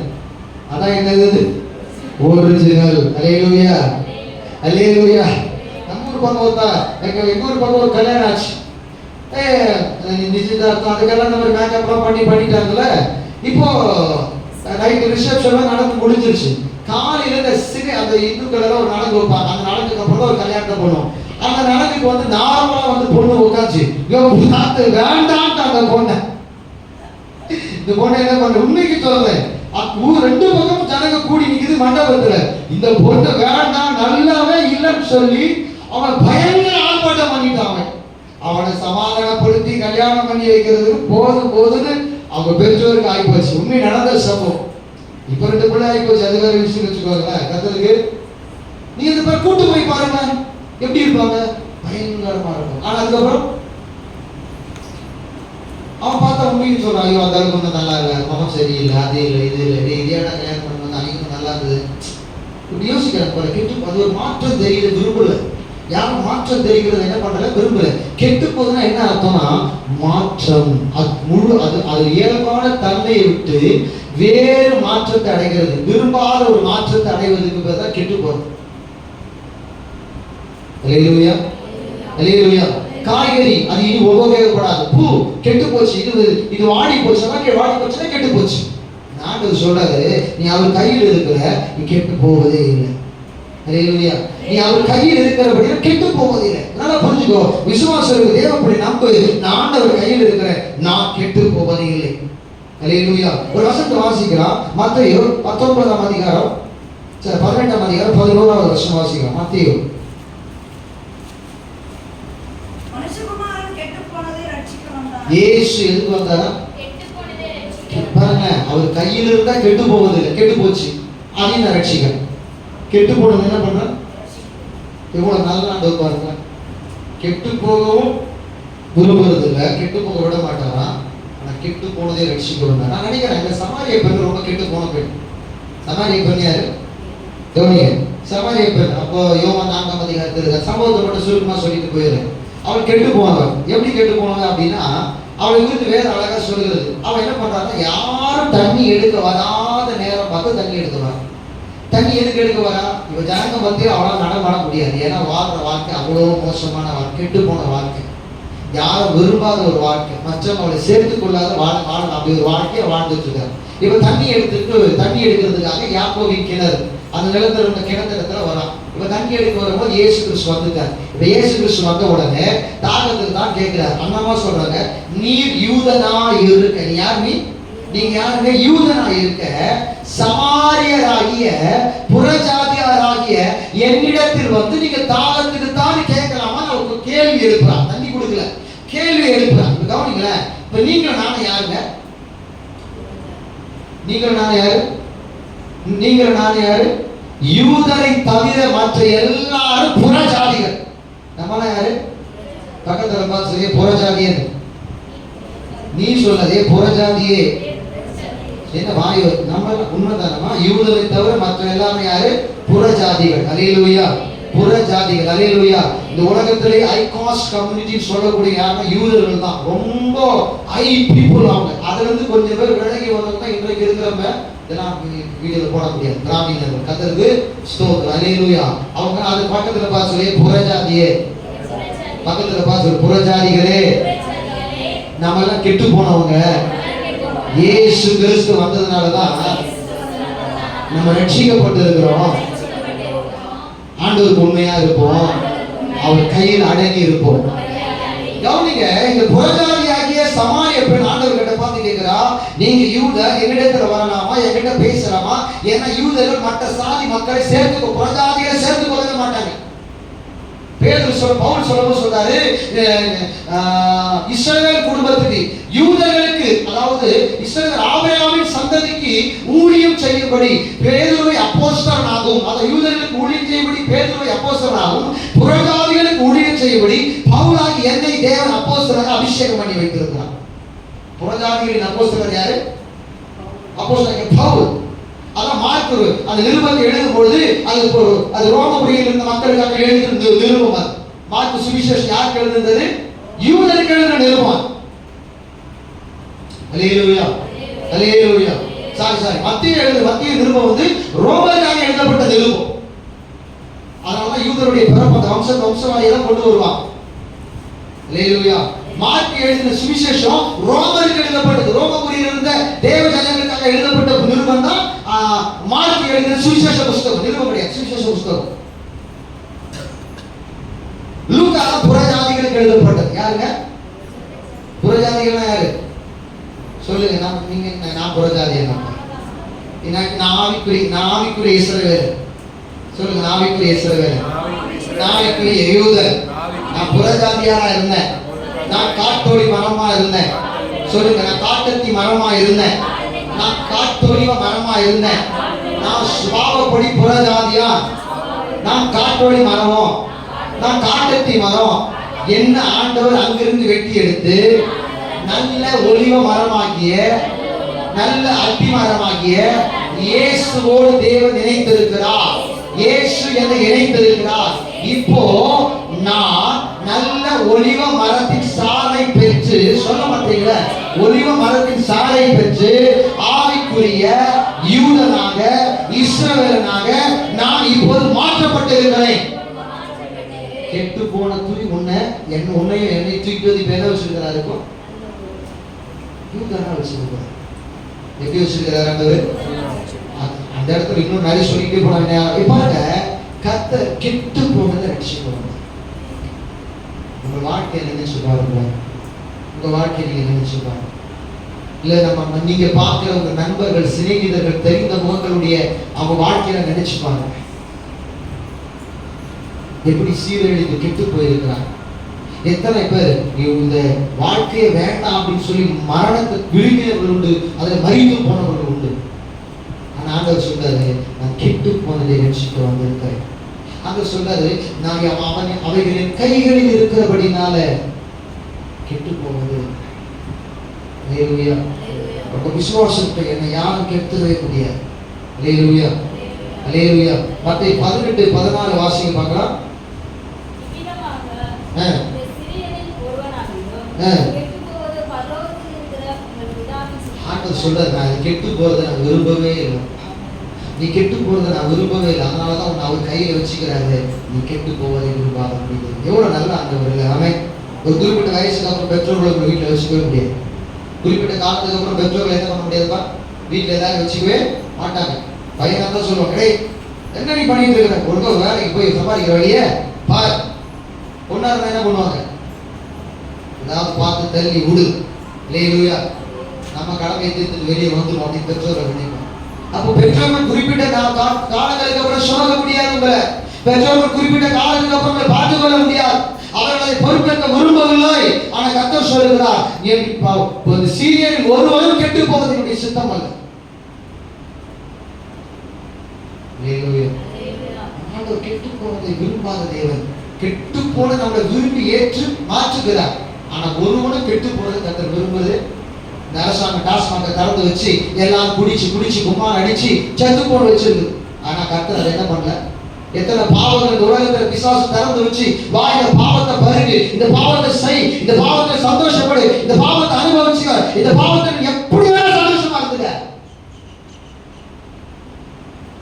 அதான் என்னது? ஒரிஜினல். அல்லேலூயா, அல்லேலூயா. நம்ம ஊர் பக்கம் ஒருத்தா, எங்க ஊர் பக்கம் ஒரு கல்யாணம் ஆச்சு. நிச்சயதார்த்தம் அதுக்கெல்லாம் இந்த மாதிரி மேக்கப்லாம் பண்ணிட்டாங்கல்ல. இப்போ நைட்டு ரிசப்ஷன்லாம் நடந்து முடிஞ்சிருச்சு. காலையில இந்த அந்த இந்துக்கள் எல்லாம் ஒரு நடந்து வைப்பாங்க. அந்த நடந்துக்கு அப்புறம் தான் ஒரு கல்யாணத்தை பண்ணுவோம். அந்த நடந்துக்கு வந்து நார்மலா வந்து பொண்ணு உட்காந்து வேண்டான்ட்டு அந்த பொண்ணை, இந்த பொண்ணை என்ன பண்ண, உண்மைக்கு சொல்றேன், ஊர் ரெண்டு பக்கமும் ஜனங்க கூடி நிக்குது மண்டபத்துல. இந்த பொண்ணு வேண்டாம் நல்லாவே இல்லைன்னு சொல்லி அவன் பயங்கர ஆர்ப்பாட்டம் பண்ணிட்டாங்க. அவனை சமாதானப்படுத்தி கல்யாணம் பண்ணி வைக்கிறதுக்கு போதுன்னு அவங்க பெற்றோருக்கு ஆகிப்போச்சு. உண்மை நடந்த சம்பவம். இப்ப 2 பிள்ளை ஆகிப்போச்சு. அது வேற விஷயம் வச்சுக்கோங்களேன். கத்தருக்கு நீ இந்த பேர் கூட்டு போய் பாருங்க, எப்படி இருப்பாங்க, பயங்கரமா இருக்கும். ஆனா அதுக்கப்புறம் அவன் பார்த்தா உண்மைன்னு சொல்றான், ஐயோ அந்த அளவுக்கு ஒன்றும் நல்லா இல்லை, முகம் சரியில்லை, அது இல்லை இது இல்லை, இதேடா கல்யாணம் பண்ணுவாங்க, அன்னைக்கு நல்லா இருந்தது. இப்படி யோசிக்கிறாங்க போல. கெட்டு அது ஒரு மாற்றம் தெரியல, விரும்பல. யாரும் மாற்றம் தெரிகிறது என்ன பண்றல, விரும்பல. கெட்டு போதுன்னா என்ன அர்த்தம்னா மாற்றம். அது இயல்பான தன்மையை விட்டு வேறு மாற்றத்தை அடைகிறது. விரும்பாத ஒரு மாற்றத்தை அடைவதற்கு தான் கெட்டு போறது. அல்லேலூயா, அல்லேலூயா. காய்கறி அது இனி உபயோகப்படாது. பூ கெட்டு போச்சு, இது வாடி போச்சுன்னா வாடி போச்சுன்னா கெட்டு போச்சு. நான் சொல்றாரு, நீ அவர் கையில் இருக்கிற, நீ கெட்டு போவதே இல்லை. அல்லேலூயா. நீ அவர் கையில் இருக்கிறபடியா கெட்டு போவதே இல்லை. நல்லா புரிஞ்சுக்கோ. விசுவாசம் தேவப்படி நம்பு. நான் ஆண்டவர் கையில் இருக்கிறேன், நான் கெட்டு போவதே இல்லை. அல்லேலூயா. ஒரு வசனத்தை வாசிக்கலாம். மத்தேயு 19ஆம் அதிகாரம் 18ஆம் அதிகாரம் 11ஆவது வசனம் வாசிக்கலாம். மத்தேயு. இயேசு எதுக்கு வந்தாரா? பாருங்க, அவர் கையில் இருந்தா கெட்டு போவதில்லை. கெட்டு போச்சு, அதையும் நான் ரட்சிக்கிறேன். கெட்டு போனது என்ன பண்ற? எவ்வளவு நல்ல ஆண்டு பாருங்க. கெட்டு போகவும் விரும்புறது இல்லை, கெட்டு போக விட மாட்டாரா. ஆனா கெட்டு போனதே ரட்சிக்கணும். நான் நினைக்கிறேன் இந்த சமாரிய பெண் ரொம்ப கெட்டு போன பெண். சமாரிய பெண் யாரு? கவனிங்க. சமாரிய பெண். அப்போ யோவான் 4ஆம் அதிகாரத்தில் சம்பவத்தை மட்டும் சுருக்கமா சொல்லிட்டு போயிடுறேன். அவள் கெட்டு போனவள். எப்படி கெட்டு போனவங்க அப்படின்னா, அவளை குறித்து வேற அழகா சொல்கிறது. அவள் என்ன பண்றாங்கன்னா, யாரும் தண்ணி எடுக்க வராத நேரம் பார்த்து தண்ணி எடுத்துவாங்க. தண்ணி எதுக்கு எடுக்க வரா? இவ ஜனங்க வந்து அவளால் நடமாட முடியாது. ஏன்னா வாழ்ற வாழ்க்கை அவ்வளோ மோசமான வாழ்க்கை, கெட்டு போன வாழ்க்கை, யாரும் விரும்பாத ஒரு வாழ்க்கை, மற்றவங்களை சேர்த்து கொள்ளாத அப்படி ஒரு வாழ்க்கையை வாழ்ந்துட்டு இருக்காரு. இப்ப தண்ணி எடுக்கிறதுக்காக யாக்கோபின் கிணறு, அந்த நிலத்துல இருந்த கிணத்துல வரான். இப்ப தண்ணி எடுக்க வரும்போது இயேசு கிறிஸ்து வந்துட்டார். இப்ப இயேசு கிறிஸ்து வந்த உடனே தாகத்துக்கு தான் கேட்கிறார். அண்ணாமா சொல்றாங்க, நீர் யூதனா இருக்க. நீ யார்? நீங்க யாருங்க? யூதனா இருக்க சமாரியராகிய புறஜாதியாராகிய என்னிடத்தில் வந்து நீங்க தாகத்துக்கு தான் கேட்கலாமா? ஒரு கேள்வி எழுப்புறான். தண்ணி கொடுக்கல, கேள்வி எழுப்புறான். கவனிங்களேன். இப்ப நீங்க நானும் யாருங்க? நீங்கள் நான் யாரு? யூதரை தவிர மற்ற எல்லாரும் புறஜாதிகள். நம்மளாம் யாரு? பக்கத்துல பார்த்து சொல்லிய புறஜாதியன். நீ சொன்னதே புறஜாதியே. என்ன வாயு? நம்ம உண்மைதானமா? யூதரை தவிர மற்ற எல்லாமே யாரு? புறஜாதிகள். அல்லேலூயா, புறஜாதிகள். அல்லேலூயா. இந்த உலகத்திலே ஹை காஸ்ட் கம்யூனிட்டி சொல்லக்கூடிய யாருன்னா யூதர்கள் தான். ரொம்ப ஹை பீப்புள் அவங்க. அதுல இருந்து கொஞ்சம் பேர் விலகி வந்தவங்க இன்றைக்கு இருக்கிறவங்க. இதெல்லாம் வீடியோல போட முடியாது. கிராமீணர்கள். கர்த்தருக்கு ஸ்தோத்திரம். அல்லேலூயா. அவங்க அது பக்கத்துல பார்த்து சொல்லி புறஜாதியே. பக்கத்துல பார்த்து புறஜாதிகளே. நம்ம எல்லாம் கெட்டு போனவங்க. இயேசு கிறிஸ்து வந்ததுனாலதான் நம்ம ரட்சிக்கப்பட்டு இருக்கிறோம். ஆண்டவருக்கு உண்மையா இருப்போம், அவர் கையில் அடங்கி இருப்போம். கவனிங்க, இந்த புறஜாதியாகிய சமாரிய பெண் ஆண்டவர் கிட்ட பார்த்து கேட்கிறா, நீங்க யூதர் என்னிடத்துல வரலாமா, என்கிட்ட பேசலாமா? ஏன்னா யூதர்கள் மற்ற சாதி மக்களை சேர்த்து புறஜாதிகளை சேர்த்து கொள்ள மாட்டாங்க. பவுல் சொல்லவும் சொல்றாரு, இஸ்ரவேல் குடும்பத்துக்கு, யூதர்களுக்கு, அதாவது இஸ்ரவேல் ஆபிரகாமின் சந்ததிக்கு ஊழியம் செய்யும்படி பேதுருவை அப்போஸ்தலனாகவும், அதாவது யூதர்களுக்கு ஊழியம் செய்யும்படி பேதுருவை அப்போஸ்தலனாகவும், புறஜாதிகளுக்கு ஊழியம் செய்யும்படி பவுலாகி என்னை தேவன் அப்போஸ்தலனாக அபிஷேகம் பண்ணி வைத்திருக்கிறார். புறஜாதிகளின் அப்போஸ்தலர் யாரு? அப்போஸ்தலன் பவுல். அதான் மார்க் அந்த நிருபத்தை எழுதும் பொழுது அது ரோமபுரியில் இருந்த மக்களுக்காக எழுதியிருந்த நிருபம். மார்க் சுவிசேஷம் யாருக்கு எழுதினது? யூதருக்கு எழுதின நிருபம். அல்லேலூயா, அல்லேலூயா. சாரி மத்திய நிருபம் வந்து ரோமருக்காக எழுதப்பட்ட நிருபம். அதனால யூதருடைய பிறப்பு வம்சவாதியெல்லாம் கொண்டு வருவாங்க. அல்லேலூயா. மார்க் எழுதின சுவிசேஷம் ரோமருக்கு எழுதப்பட்டது. ரோமபுரியில் இருந்த தேவ ஜனங்களுக்காக எழுதப்பட்ட நிருபம் தான் மார்க் எழுதின சுவிசேஷ புஸ்தகம். நிருபம் கிடையாது, சுவிசேஷ புஸ்தகம். லூக்கா புறஜாதிகளுக்கு எழுதப்பட்டது. யாருங்க புறஜாதிகள்னா யாரு சொல்லுங்க? நான் புறஜாதி எனக்கு நாவிக்குரிய இஸ்ரவேல் சொல்லுங்க. நாவிக்குரிய இஸ்ரவேல், நாவிக்குரிய யூதர். நான் புறஜாதியாரா இருந்தேன். நான் காட்டோடி மரமா இருந்தேன். சொல்லுங்க. நான் காட்டத்தி மரமா இருந்தேன். நான் காட்டோடி மரமா இருந்தேன். நான் சுபாவப்படி புறஜாதியா. நான் காட்டோடி மரமோ, நான் காட்டத்தி மரம். என்ன ஆண்டவர் அங்கிருந்து வெட்டி எடுத்து நல்ல ஒலிவ மரமாகிய, நல்ல அத்தி மரமாகிய இயேசுவோடு தேவன் இணைத்திருக்கிறார். இயேசு என்னை இணைத்திருக்கிறார். இப்போ நான் நல்ல ஒலிவ மரத்தின் சாறை பெற்று, சொல்ல மாட்டீங்களா? ஒலிவ மரத்தின் சாறை பெற்று ஆவிக்குரிய யூதனாக, இஸ்ரவேலனாக நான் இப்போது மாற்றப்பட்டிருக்கிறேன். கெட்டு போன துணி உன்னையும் என்னை தூக்கி வந்து பேர வச்சிருக்கிறாரு. இப்போ யூதனா வச்சிருக்கிறார். எப்படி வச்சிருக்கிறார் ஆண்டவர்? அந்த இடத்துல இன்னும் நிறைய சொல்லிட்டே போனாங்க. பாருங்க, கர்த்தர் கெட்டு போனதை ரட்சிக்கணும். உங்க வாழ்க்கையை நினைச்சு பாருங்க. உங்க வாழ்க்கையை நீங்க நினைச்சு பாருங்க. இல்ல நீங்க பார்க்கிற உங்க நண்பர்கள், சிநேகிதர்கள், தெரிந்த முகங்களுடைய அவங்க வாழ்க்கையில நினைச்சு பாருங்க. எப்படி சீரழிந்து கெட்டு போயிருக்கிறாங்க. எத்தனை பேர் இந்த வாழ்க்கையை வேண்டாம் அப்படின்னு சொல்லி மரணத்தை விரும்பினவர்கள் உண்டு, அதில் மறித்து போனவர்கள் உண்டு. ஆனா ஆண்டவர் சொல்றாரு, நான் கெட்டு போனதை ரட்சிக்க வந்திருக்கிறேன். ஆண்டவர் சொல்றாரு, நான் அவைகளின் கைகளில் இருக்கிறபடினால கெட்டு போனது. அல்லேலூயா. உங்க விசுவாசத்தை என்னை யாரும் கெடுத்துடவே முடியாது. அல்லேலூயா, அல்லேலூயா. மத்தேயு 18:14 வாசிங்க பார்க்கலாம். ஆண்டவர் சொல்றாரு, நான் கெட்டு போறதை நான் விரும்பவே இல்லை. நீ கெட்டு போறதை நான் விரும்பவே இல்லை. அதனாலதான் உன்னை அவர் கையில வச்சுக்கிறாரு. நீ கெட்டு போவதை விரும்பாத முடியுது. எவ்வளவு நல்ல ஆண்டவர் இல்லை? அவன் ஒரு குறிப்பிட்ட வயசுக்கு அப்புறம் பெற்றோர்களை உங்க வீட்டுல வச்சுக்கவே முடியாது. குறிப்பிட்ட காலத்துக்கு அப்புறம் பெற்றோர்களை என்ன பண்ண முடியாதுப்பா? வீட்டுல ஏதாவது வச்சுக்கவே மாட்டாங்க. பையனா தான் சொல்லுவாங்க, டேய் என்ன நீ பண்ணிட்டு இருக்கிற? ஒழுங்கா வேலைக்கு போய் சம்பாதிக்கிற வழியே பாரு. பொண்ணா இருந்தா என்ன பண்ணுவாங்க? ஏதாவது பார்த்து தள்ளி விடு. இல்லையா? நம்ம கடமை தீர்த்துட்டு வெளியே வந்துடும் அப்படின்னு பெற்றோர்கள் நினைப்பாங்க. அப்போ பெற்றோர்கள் குறிப்பிட்ட காலங்களுக்கு அப்புறம் சொல்ல முடியாது. உங்களை பெற்றோர்கள் குறிப்பிட்ட காலங்களுக்கு அப்புறம் பார்த்துக் கொள்ள முடியாது. அவர்களை பொறுப்பேற்க விரும்பவில்லை. ஆனா கர்த்தர் சொல்லுகிறார், சீரியரில் ஒருவரும் கெட்டு போவது என்னுடைய சித்தம் அல்ல. கெட்டு போவதை விரும்பாத தேவன் கெட்டு போன நம்மளை விரும்பி ஏற்று மாற்றுகிறார். ஆனா ஒருவனும் கெட்டு போறது கர்த்தர் விரும்புவது. இந்த அரசாங்கம் டாஸ்மாக திறந்து வச்சு எல்லாம் குடிச்சு கும்மான் அடிச்சு செத்து போன வச்சிருக்கு. ஆனா கர்த்தர் அதை என்ன பண்ணல? எத்தனை பாவங்கள் இந்த உலகத்துல பிசாசு திறந்து வச்சு வாயில பாவத்தை பருகு, இந்த பாவத்தை செய், இந்த பாவத்தை சந்தோஷப்படு, இந்த பாவத்தை அனுபவிச்சுக்க, இந்த பாவத்தை எப்படி வேணா சந்தோஷமா இருந்துக்க.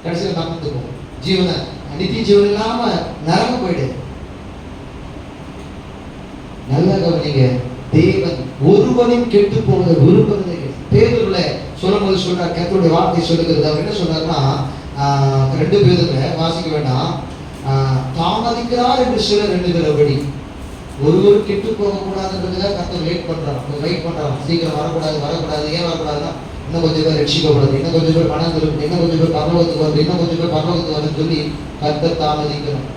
கடைசியில் நடந்துக்கும் ஜீவனை நித்திய ஜீவன் இல்லாம நரக போயிடு. நல்ல கவனிங்க, தேவன் ஒருவனையும் கெட்டு போவதை விரும்புவதே. பேதுருல சொல்லும்போது சொல்றார், கர்த்தருடைய வார்த்தை சொல்லுகிறது. அவர் என்ன சொல்றாருன்னா, 2 பேதுருல வாசிக்க வேண்டாம், தாமதிக்கிறார் என்று சிலர் எண்ணுகிறபடி ஒருவர் கெட்டு போக கூடாதுன்றதுக்காக கர்த்தர் வெயிட் பண்றாங்க. சீக்கிரம் வரக்கூடாது. ஏன் வரக்கூடாதுன்னா, இன்னும் கொஞ்சம் பேர் ரட்சிக்கப்படுறது, இன்னும் கொஞ்சம் பேர் பணம் திருப்பி, இன்னும் கொஞ்சம் பேர் பரலோகத்துக்கு வருது, இன்னும் கொஞ்சம் பேர் பரலோகத்துக்கு வருதுன்னு சொல்லி கர்த்தர் தாமதிக்கிறோம்.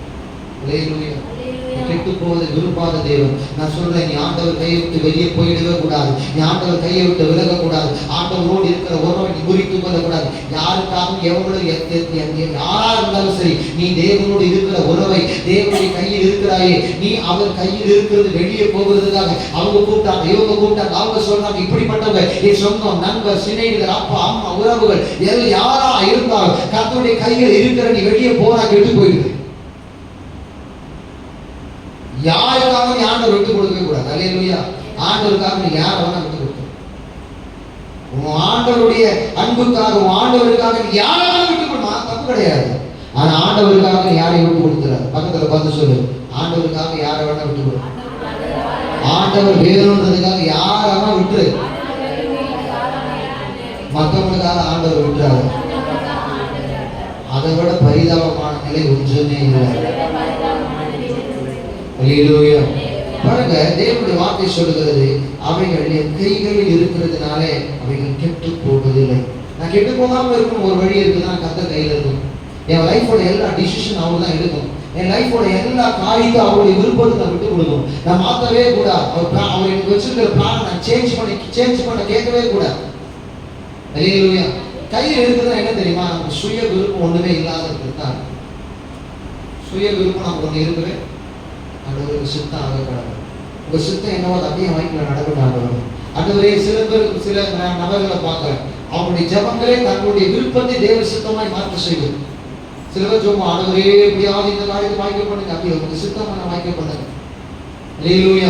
கெட்டு போவதை விரும்பாத தேவன். நான் சொல்றேன், நீ ஆண்டவர் கையை விட்டு வெளியே போயிடவே கூடாது. நீ ஆண்டவர் கையை விட்டு விலக கூடாது. ஆண்டவரோடு இருக்கிற உறவை நீ முறித்துக் கொள்ளக்கூடாது. யாருக்காகவும் எவ்வளவு யாரா இருந்தாலும் சரி, நீ தேவனோடு இருக்கிற உறவை, தேவனுடைய கையில் இருக்கிறாயே, நீ அவர் கையில் இருக்கிறது வெளியே போகிறதுக்காக அவங்க கூப்பிட்டாங்க, இவங்க கூப்பிட்டாங்க, அவங்க சொல்றாங்க, இப்படிப்பட்டவங்க என் சொந்தம், நண்பர், சிநேகிதர், அப்பா அம்மா, உறவுகள் எல்லாம் யாரா இருந்தாலும் கர்த்தருடைய கையில் இருக்கிற நீ வெளியே போனா கெட்டு போயிடுது. யாருக்காக நீ ஆண்டவர் விட்டு கொடுக்கவே கூடாது. அல்லேலூயா. ஆண்டவருக்காக நீ யாரை வேணா விட்டு கொடுக்க. உன் ஆண்டவருடைய அன்புக்காக, உன் ஆண்டவருக்காக நீ யாரை வேணா விட்டு கொடுமா, தப்பு கிடையாது. ஆனா ஆண்டவருக்காக நீ யாரையும் விட்டு கொடுத்துறாரு. பக்கத்துல பார்த்து சொல்லு, ஆண்டவருக்காக யாரை வேணா விட்டு கொடு. ஆண்டவர் வேணும்ன்றதுக்காக யாரை வேணா விட்டுரு. மற்றவங்களுக்காக ஆண்டவர் விட்டுறாரு. அதை விட பரிதாபமான நிலை ஒன்றுமே இல்லை. அல்லேலூயா. பாருங்க, தேவனுடைய வார்த்தை சொல்லுகிறது, அவைகள் என் கைகளில் இருக்கிறதுனாலே அவைகள் கெட்டு போவதில்லை. நான் கெட்டு போகாம இருக்கும் ஒரு வழி இருக்குதுன்னா கர்த்தர் கையில் இருக்கும். என் லைஃபோட எல்லா டிசிஷன் அவர் தான் எடுக்கும். என் லைஃபோட எல்லா காரியத்தையும் அவருடைய விருப்பத்தை நான் விட்டு கொடுக்கணும். நான் மாற்றவே கூடாது. அவர் எனக்கு வச்சிருக்கிற பிளானை நான் சேஞ்ச் பண்ண கேட்கவே கூடாது. அல்லேலூயா. கையில் இருக்குதுன்னா என்ன தெரியுமா, நமக்கு சுய விருப்பம் ஒண்ணுமே இல்லாத இருக்குதான். சுய விருப்பம் நமக்கு ஒண்ணு இருக்குவே, ஆண்டவருக்கு சித்தம் ஆகக்கூடாது. உங்க சித்தம் என்னவோ அது அப்படியே வாய்ப்பில் நடக்கணும். ஆண்டவரே, சில பேருக்கு சில நபர்களை பார்க்கிறேன், அவங்களுடைய ஜபங்களே தங்களுடைய விருப்பத்தை தேவ சித்தமாய் மாற்ற செய்யும். சில பேர் சொல்லுவோம், ஆண்டவரே எப்படியாவது இந்த காரியத்தை வாய்க்க பண்ணுங்க, அப்படி உங்க சித்தமான வாய்க்க பண்ணுங்க. அல்லேலூயா.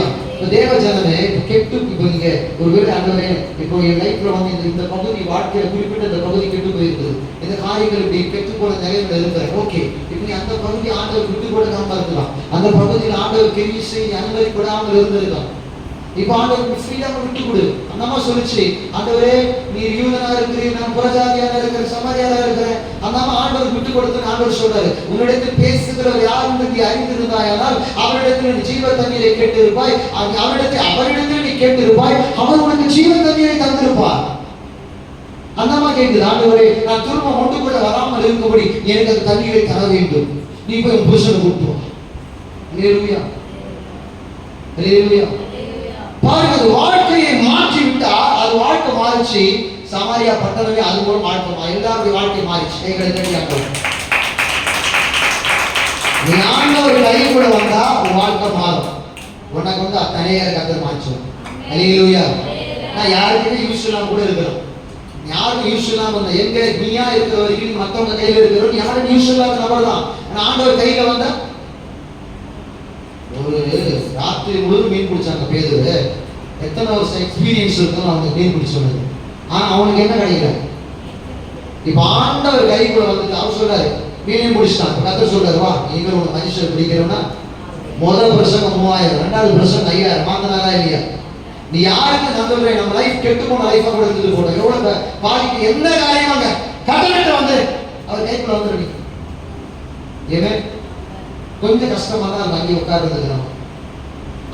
தேவ ஜனமே, கெட்டு இப்போ நீங்க ஒருவேளை ஆண்டவரே இப்போ என் லைஃப்ல வந்து இந்த பகுதி வாழ்க்கையில குறிப்பிட்ட இந்த பகுதி கெட்டு போயிருக்குது, இந்த காரியங்கள் இப்படி கெட்டு போன நிலையில இருக்கிறேன். ஓகே, இப்போ நீ அந்த பகுதி ஆண்டவர் விட்டு கொடுக்காம இருக்கலாம். அந்த பகுதியில் ஆண்டவர் கிரியை செய்ய அனுமதிப்படாமல் இருந்திருக்கலாம். இப்போ ஆண்டவருக்கு ஃப்ரீடமா விட்டு கொடு. அந்த அம்மா சொல்லிச்சு, ஆண்டவரே நீர் யூதனா இருக்கிறீர், நான் புறஜாதியான இருக்கிறேன், சமாரியாரா இருக்கிறேன். அந்த அம்மா ஆண்டவர் விட்டு கொடுத்து ஆண்டவர் சொல்றாரு, உன்னிடத்தில் பேசுகிறவர் யார் என்று நீ அறிந்திருந்தாயானால் அவரிடத்தில் நீ ஜீவ தண்ணீரை கேட்டிருப்பாய், அவரிடத்தில் நீ கேட்டிருப்பாய், அவர் உனக்கு ஜீவ தண்ணீரை தந்திருப்பார். அந்த அம்மா கேட்குது, ஆண்டவரே நான் திரும்ப ஒன்று கூட வராமல் இருக்கும்படி எனக்கு அந்த தண்ணீரை தர வேண்டும், நீ போய் உன் புருஷனை கூப்பிட்டு வா. அல்லேலூயா. அல்லேலூயா. பாருங்க, அது வாழ்க்கையை மாற்றி விட்டா அது வாழ்க்கை மாறிச்சு. சமாரியா பட்டணமே அது மூலம் வாழ்க்கை எல்லாருடைய வாழ்க்கை மாறிச்சு. கைகளை தட்டி நீ ஆண்டவர் கை கூட வந்தா உன் வாழ்க்கை மாறும். உனக்கு வந்து தனியார் கத்தர் மாற்றும். அல்லேலூயா. நான் யாருக்குமே யூஸ் இல்லாம கூட இருக்கிறோம். யாருக்கும் யூஸ் இல்லாம இருந்த எங்க நீயா இருக்கிற வரைக்கும் மற்றவங்க கையில இருக்கிறோம். யாரும் யூஸ் இல்லாத நபர் தான். ஆண்டவர் கையில வந்தா ஒரு ராத்திரி முழுவதும் மீன் பிடிச்சாங்க பேதுரு. எத்தனை வருஷம் எக்ஸ்பீரியன்ஸ் இருக்கும் அவனுக்கு மீன் பிடிச்ச சொன்னது. ஆனா அவனுக்கு என்ன கிடைக்கல. இப்ப ஆண்டவர் கைக்குள்ள வந்து அவர் சொல்றாரு, மீனையும் பிடிச்சிட்டான். கத்தர் சொல்றாரு, வா நீங்க ஒரு மனுஷன் பிடிக்கிறோம்னா முதல் பிரசங்கம் 3000, ரெண்டாவது பிரசங்கம் 5000 மாத்தினாரா இல்லையா? நீ யாருக்கு நம்புற நம்ம லைஃப் கெட்டு போன லைஃபா கூட எடுத்துட்டு போட்டோம். எவ்வளவு பாதிக்கு என்ன காரியமாங்க கத்தர்கிட்ட வந்து அவர் கைக்குள்ள வந்துருங்க. ஏமே கொஞ்சம் கஷ்டமா தான் அங்கே உட்கார்றதுக்கு நம்ம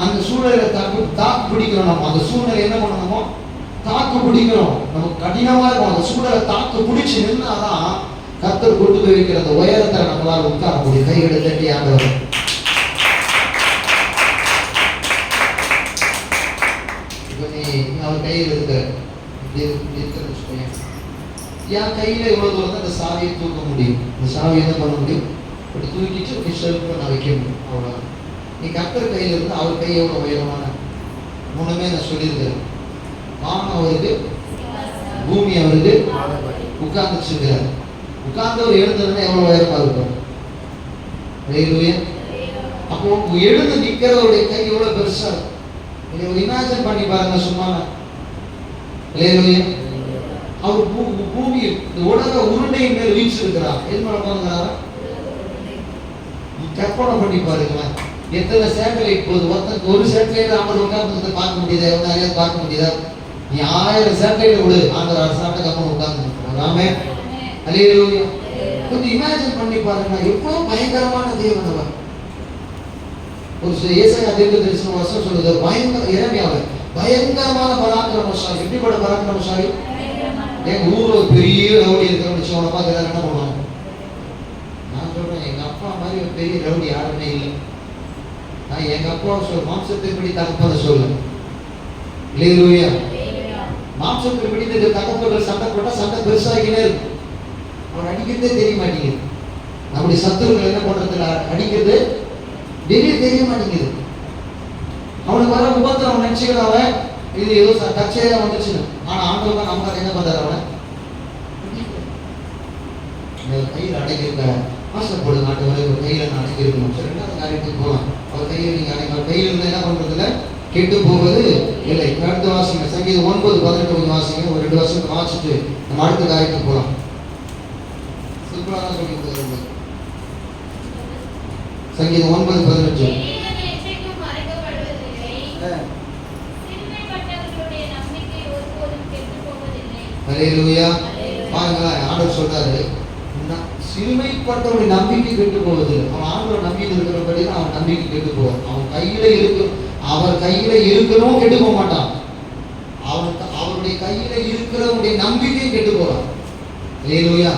அந்த சூழ்நிலை தாக்கு பிடிக்கணும். நம்ம அந்த சூழ்நிலை என்ன பண்ணணுமோ தாக்கு பிடிக்கணும். நமக்கு கடினமா இருக்கும். அந்த சூழ்நிலை தாக்கு பிடிச்சு நின்னாதான் கர்த்தர் கொண்டு போய் வைக்கிற அந்த உயரத்தை நம்மளால உட்கார முடியும். கைகளை தட்டி ஆண்டவர். இப்ப நீ அவர் கையில் இருக்கிற என் கையில எவ்வளவு தூரம் தான் அந்த சாவியை தூக்க முடியும். இந்த சாவியை என்ன பண்ண முடியும்? அப்படி தூக்கிட்டு அப்படி ஷெல்ஃப்ல நான் வைக்க முடியும். அவ்வளோதான். நீ கர்த்தர் கையில் இருந்து அவர் கை எவ்வளோ உயரமான மூணுமே நான் சொல்லியிருக்கிறேன். வானம் அவருக்கு, பூமி அவருக்கு, உட்கார்ந்துச்சுக்கிறார். உட்கார்ந்தவர் எழுந்ததுன்னா எவ்வளோ உயரமா இருக்கும். அல்லேலூயா. அப்போ எழுந்து நிற்கிறவருடைய கை எவ்வளோ பெருசா இருக்கும். ஒரு இமேஜின் பண்ணி பாருங்க சும்மா. அல்லேலூயா. அவர் பூமி இந்த உலக உருண்டையின் மேல் வீச்சிருக்கிறார். எது மேல உட்கார்ந்துக்கிறாரா? கற்பனை பண்ணி பாருங்களேன். எத்தனை சேட்டலைட் போகுது. ஒருத்தருக்கு ஒரு சேட்டலைட் ஆண்டவர் உட்கார்ந்து பார்க்க முடியுதா? நிறைய பார்க்க முடியுதா? நீ 1000 சேட்டலைட் விடு, ஆண்டவர் அரசாட்ட கப்பல் உட்கார்ந்து இருக்கிறாமே. அல்லேலூயா. கொஞ்சம் இமேஜின் பண்ணி பாருங்க, எவ்வளவு பயங்கரமான தேவன் அவர். ஒரு ஏசாயா தீர்க்கதரிசன வசனம் சொல்லுது, பயங்கர இறைமையாவே பயங்கரமான பராக்கிரமசாலி. எப்படிப்பட்ட பராக்கிரமசாலி? எங்க ஊர்ல ஒரு பெரிய ரவுடி இருக்கிறவங்க அவனை பார்த்து எல்லாரும் என்ன பண்ணுவாங்க? நான் சொல்றேன், எங்க அப்பா மாதிரி ஒரு பெரிய ரவுடி யாருமே இல்லை. நான் எங்க அப்பா மாம்சத்தின்படி தகப்பனை சொல்லுவேன். அல்லேலூயா. மாம்சத்தின்படி தகப்பர்கள் சண்டை போட்டா சண்டை பெருசாகினே இருக்கும். அவன் அடிக்கிறதே தெரிய மாட்டேங்குது. நம்முடைய சத்துருக்கள் என்ன பண்றதுல அடிக்கிறது வெளியே தெரிய மாட்டேங்குது. அவனுக்கு வர உபத்திரம் அவன் நினைச்சுக்கிற அவன் இது ஏதோ தற்செயலா வந்துச்சுன்னு. ஆனா ஆண்டவர் தான் நமக்கு என்ன பண்றாரு? அவனை கையில் அடங்கியிருக்க ஆசைப்படுங்க ஆண்டவரே ஒரு கையில நான் அடங்கி இருக்கணும். சரி, ரெண்டாவது காரியத்துக்கு போகலாம். அவர் கையில் நீங்க அடங்க கையில் இருந்தா என்ன பண்றதுல கெட்டு போவது இல்லை. அடுத்த வாசிங்க சங்கீதம் 9:18 கொஞ்சம் வாசிங்க. ஒரு 2 வருஷம் வாசிச்சுட்டு நம்ம அடுத்த காரியத்துக்கு போகலாம். சிம்பிளா தான் சொல்லி கொடுக்குறது. சங்கீதம் 9:18. ஹல்லேலூயா. பாருங்களேன், ஆண்டவர் சொல்றாரு சிறுமைப்பட்டவனுடைய நம்பிக்கை கெட்டு போவது. அவன் ஆண்டவர் நம்பிக்கை இருக்கிறபடி அவன் நம்பிக்கை கெட்டு போவான். அவன் கையில இருக்கு, அவர் கையில இருக்கணும் கெட்டு போக மாட்டான். அவருடைய கையில இருக்கிறவனுடைய நம்பிக்கை கெட்டு போறான். ஹல்லேலூயா.